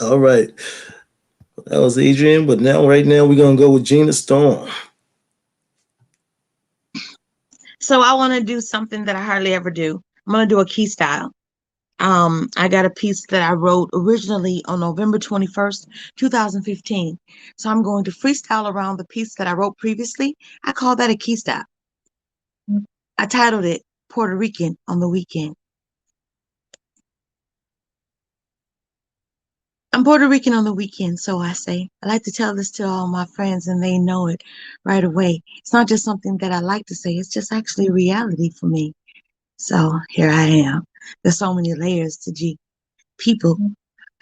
All right. That was Adrian, but right now we're gonna go with Gina Storm. So I want to do something that I hardly ever do. I'm going to do a key style. I got a piece that I wrote originally on November 21st, 2015. So I'm going to freestyle around the piece that I wrote previously. I call that a key style. I titled it Puerto Rican on the Weekend. I'm Puerto Rican on the weekend, so I say. I like to tell this to all my friends and they know it right away. It's not just something that I like to say, it's just actually a reality for me. So here I am. There's so many layers to G. People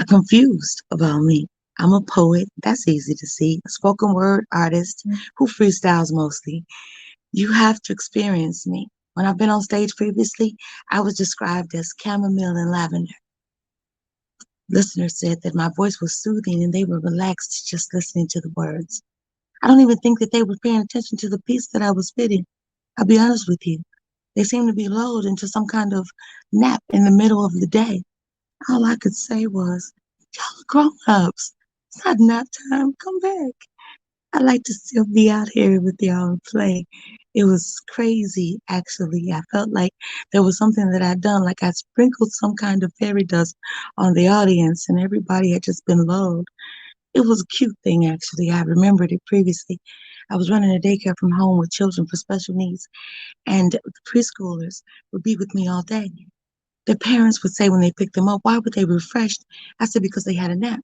are confused about me. I'm a poet, that's easy to see. A spoken word artist who freestyles mostly. You have to experience me. When I've been on stage previously, I was described as chamomile and lavender. Listeners said that my voice was soothing and they were relaxed just listening to the words. I don't even think that they were paying attention to the piece that I was spitting. I'll be honest with you. They seemed to be lulled into some kind of nap in the middle of the day. All I could say was, y'all are grown-ups. It's not nap time. Come back. I like to still be out here with y'all and play. It was crazy, actually. I felt like there was something that I'd done, like I sprinkled some kind of fairy dust on the audience and everybody had just been lulled. It was a cute thing, actually. I remembered it previously. I was running a daycare from home with children for special needs, and the preschoolers would be with me all day. Their parents would say when they picked them up, why were they refreshed? I said, because they had a nap.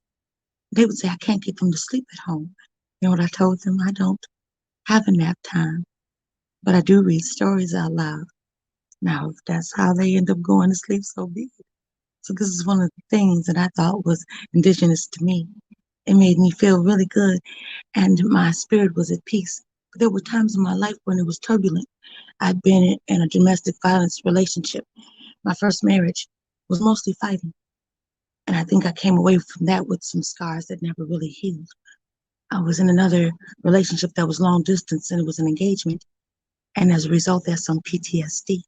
They would say, I can't get them to sleep at home. You know what I told them? I don't have a nap time, but I do read stories out loud. Now, if that's how they end up going to sleep, so be it. So this is one of the things that I thought was indigenous to me. It made me feel really good, and my spirit was at peace. But there were times in my life when it was turbulent. I'd been in a domestic violence relationship. My first marriage was mostly fighting. And I think I came away from that with some scars that never really healed. I was in another relationship that was long distance, and it was an engagement. And as a result, there's some PTSD.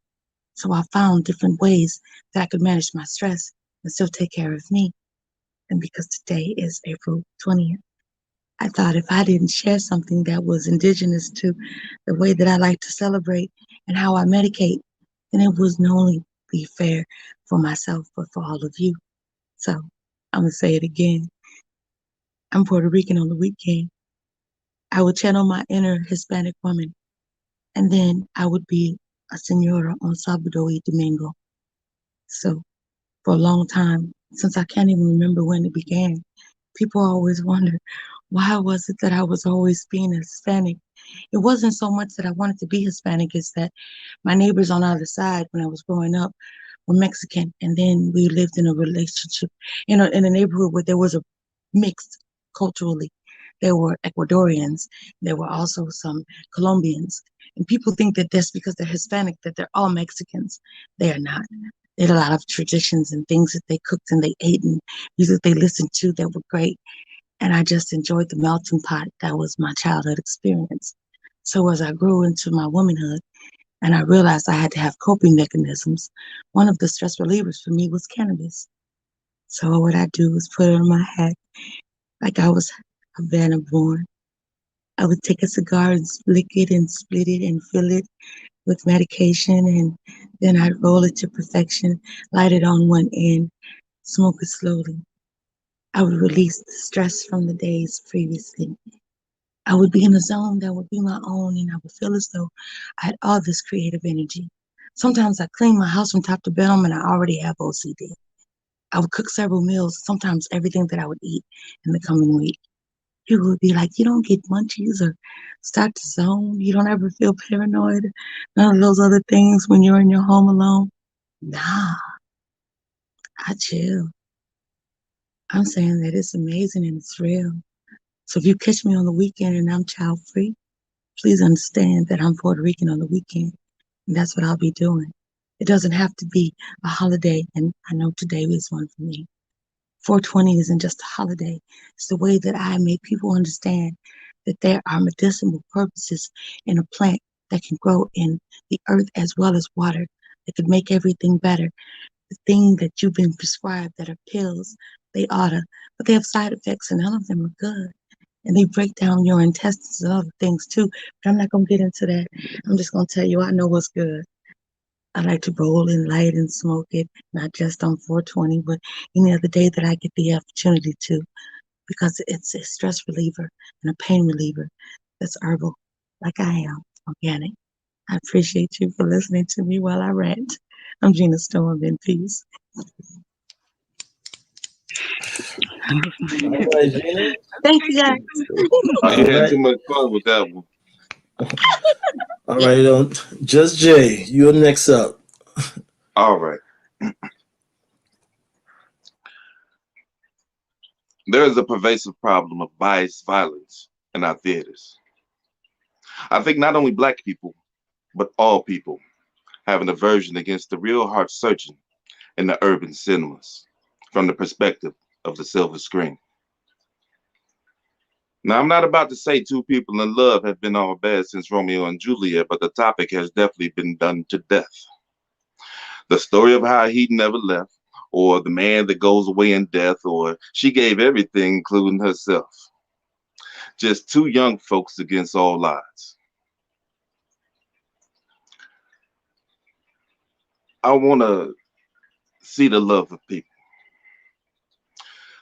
So I found different ways that I could manage my stress and still take care of me. And because today is April 20th, I thought if I didn't share something that was indigenous to the way that I like to celebrate and how I medicate, then it would not only be fair for myself, but for all of you. So I'm going to say it again. I'm Puerto Rican on the weekend. I would channel my inner Hispanic woman, and then I would be a senora on Sábado y Domingo. So for a long time, since I can't even remember when it began, people always wonder, why was it that I was always being Hispanic? It wasn't so much that I wanted to be Hispanic, it's that my neighbors on the other side when I was growing up were Mexican, and then we lived in a relationship in a neighborhood where there was a mixed culturally. There were Ecuadorians, there were also some Colombians, and people think that just because they're Hispanic that they're all Mexicans. They are not. They had a lot of traditions and things that they cooked and they ate and music they listened to that were great. And I just enjoyed the melting pot. That was my childhood experience. So as I grew into my womanhood and I realized I had to have coping mechanisms, one of the stress relievers for me was cannabis. So what I do is put it on my hat like I was Havana born. I would take a cigar and lick it and split it and fill it with medication, and then I'd roll it to perfection, light it on one end, smoke it slowly. I would release the stress from the days previously. I would be in a zone that would be my own, and I would feel as though I had all this creative energy. Sometimes I clean my house from top to bottom and I already have OCD. I would cook several meals, sometimes everything that I would eat in the coming week. People would be like, you don't get munchies or start to zone. You don't ever feel paranoid. None of those other things when you're in your home alone. Nah, I chill. I'm saying that it's amazing and it's real. So if you catch me on the weekend and I'm child free, please understand that I'm Puerto Rican on the weekend. And that's what I'll be doing. It doesn't have to be a holiday. And I know today is one for me. 420 isn't just a holiday. It's the way that I make people understand that there are medicinal purposes in a plant that can grow in the earth as well as water that could make everything better. The thing that you've been prescribed that are pills, they oughta, but they have side effects and none of them are good. And they break down your intestines and other things too. But I'm not gonna get into that. I'm just gonna tell you I know what's good. I like to roll and light and smoke it, not just on 420, but any other day that I get the opportunity to, because it's a stress reliever and a pain reliever that's herbal, like I am, organic. I appreciate you for listening to me while I rant. I'm Gina Storm, in peace. All right, Gina. Thank you, guys. You had too much fun with that one. All right, Just Jay, you're next up. All right. There is a pervasive problem of bias violence in our theaters. I think not only Black people, but all people have an aversion against the real heart searching in the urban cinemas from the perspective of the silver screen. Now, I'm not about to say two people in love have been all bad since Romeo and Juliet, but the topic has definitely been done to death. The story of how he never left, or the man that goes away in death, or she gave everything, including herself. Just two young folks against all odds. I want to see the love of people.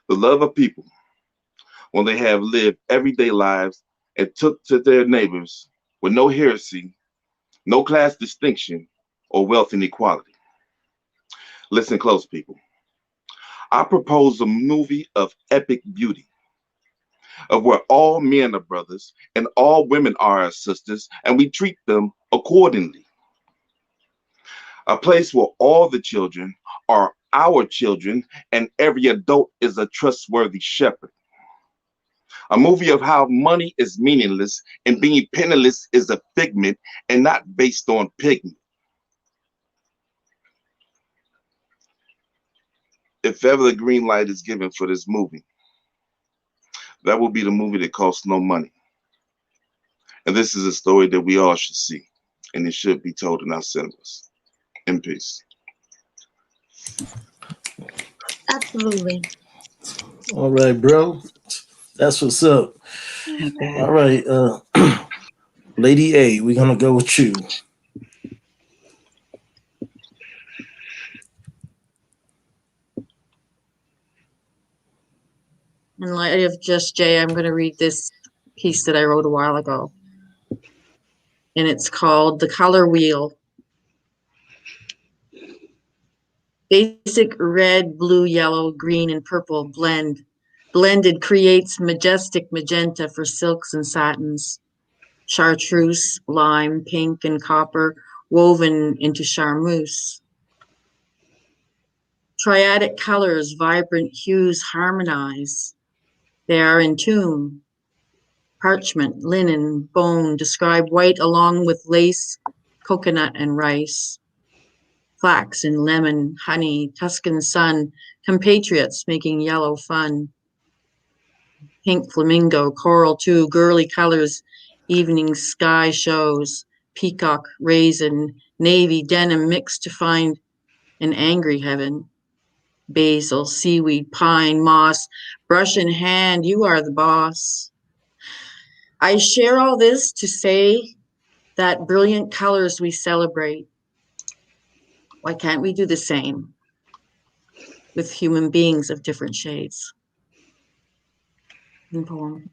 The love of people when they have lived everyday lives and took to their neighbors with no heresy, no class distinction, or wealth inequality. Listen close, people. I propose a movie of epic beauty, of where all men are brothers and all women are our sisters, and we treat them accordingly. A place where all the children are our children and every adult is a trustworthy shepherd. A movie of how money is meaningless and being penniless is a figment and not based on pigment. If ever the green light is given for this movie, that will be the movie that costs no money. And this is a story that we all should see, and it should be told in our cinemas. In peace. Absolutely. All right, bro. That's what's up. Okay. All right, Lady A, we're gonna go with you. In light of Just Jay, I'm going to read this piece that I wrote a while ago. And it's called The Color Wheel. Basic red, blue, yellow, green, and purple blended creates majestic magenta for silks and satins. Chartreuse, lime, pink, and copper woven into charmeuse. Triadic colors, vibrant hues harmonize. They are in tune. Parchment, linen, bone describe white along with lace, coconut, and rice. Flax and lemon, honey, Tuscan sun, compatriots making yellow fun. Pink flamingo, coral too, girly colors, evening sky shows, peacock, raisin, navy, denim mixed to find an angry heaven. Basil, seaweed, pine, moss, brush in hand, you are the boss. I share all this to say that brilliant colors we celebrate. Why can't we do the same with human beings of different shades? In poem.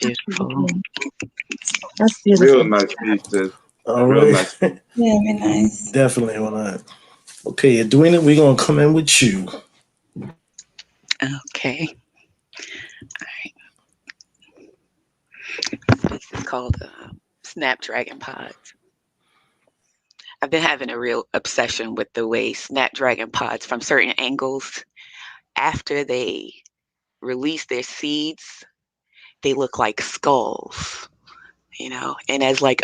Beautiful. That's beautiful. Real nice piece, sis. All Real right. nice. Yeah, very nice. Definitely on that. Okay, Edwina, we're gonna come in with you. Okay. All right. This is called Snapdragon Pods. I've been having a real obsession with the way Snapdragon Pods, from certain angles, after they release their seeds, they look like skulls, and as like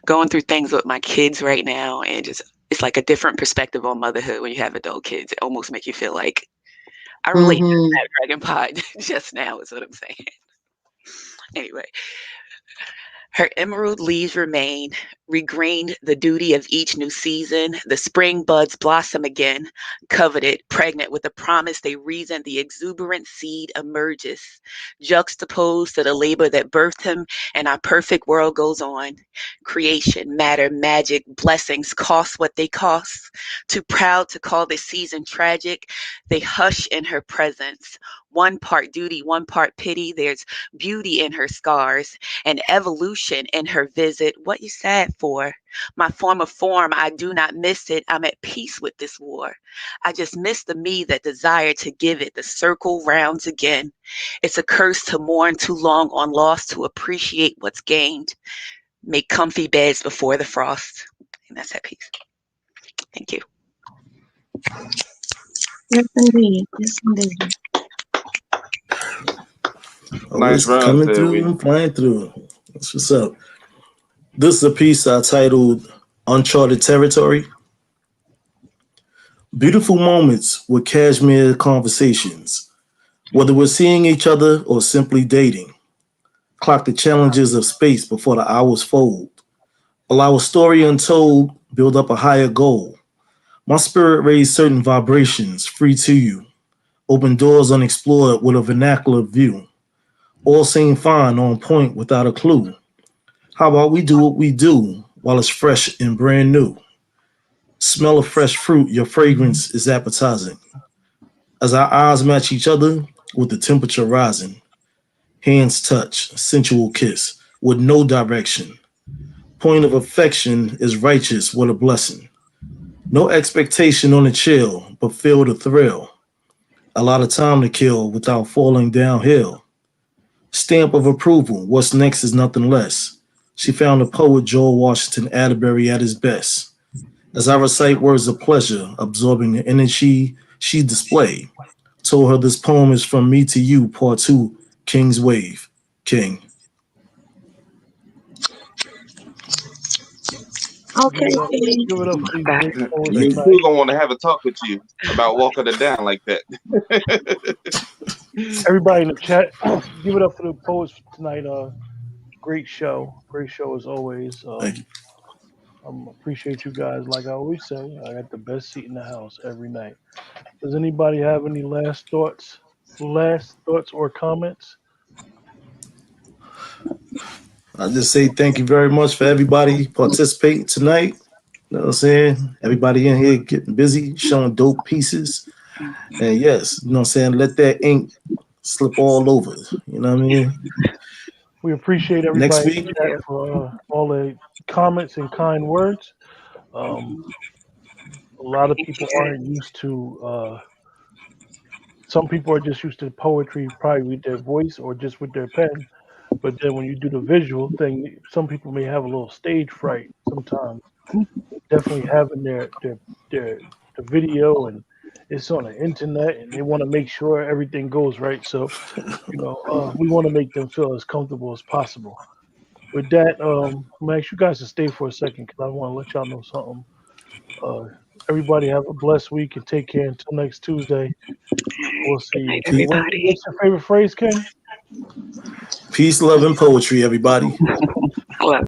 going through things with my kids right now, and just it's like a different perspective on motherhood when you have adult kids. It almost makes you feel like I relate to Snapdragon Pod just now is what I'm saying. Anyway, her emerald leaves remain, regreened the duty of each new season. The spring buds blossom again, coveted, pregnant with the promise they reason. The exuberant seed emerges, juxtaposed to the labor that birthed him, and our perfect world goes on. Creation, matter, magic, blessings cost what they cost. Too proud to call this season tragic, they hush in her presence. One part duty, one part pity. There's beauty in her scars and evolution in her visit. What you sad for? My former form, I do not miss it. I'm at peace with this war. I just miss the me that desired to give it. The circle rounds again. It's a curse to mourn too long on loss, to appreciate what's gained. Make comfy beds before the frost. And that's that piece. Thank you. Yes, indeed. Yes, indeed. Nice Always run, coming said through we. and flying through. That's what's up. This is a piece I titled Uncharted Territory. Beautiful moments with cashmere conversations. Whether we're seeing each other or simply dating. Clock the challenges of space before the hours fold. Allow a story untold, build up a higher goal. My spirit raised certain vibrations, free to you. Open doors unexplored with a vernacular view. All seem fine, on point, without a clue. How about we do what we do while it's fresh and brand new? Smell of fresh fruit, your fragrance is appetizing. As our eyes match each other with the temperature rising. Hands touch, sensual kiss, with no direction. Point of affection is righteous, what a blessing. No expectation on the chill, but feel the thrill. A lot of time to kill without falling downhill. Stamp of approval, what's next is nothing less. She found the poet Joel Washington Atterbury at his best. As I recite words of pleasure, absorbing the energy she displayed, Told her this poem is from me to you, part 2, King's Wave. King. Okay, Give it up for these great poets Me tonight. too gonna want to have a talk with you about walking it down like that. Everybody in the chat, give it up for the poets tonight. Great show as always. Thank you. Appreciate you guys. Like I always say, I got the best seat in the house every night. Does anybody have any last thoughts or comments? I just say thank you very much for everybody participating tonight. You know what I'm saying? Everybody in here getting busy, showing dope pieces. And yes, you know what I'm saying? Let that ink slip all over. You know what I mean? We appreciate Next everybody in week, the chat for all the comments and kind words. Um, a lot of people aren't used to. Some people are just used to poetry, probably with their voice or just with their pen. But then when you do the visual thing, some people may have a little stage fright sometimes. Definitely having their the video and it's on the internet and they want to make sure everything goes right. So we want to make them feel as comfortable as possible. With that, I'm gonna ask you guys to stay for a second because I want to let y'all know something. Uh, everybody have a blessed week and take care until next Tuesday. We'll see Good you. night, everybody. What's your favorite phrase, Ken? peace, love, and poetry, everybody. Love.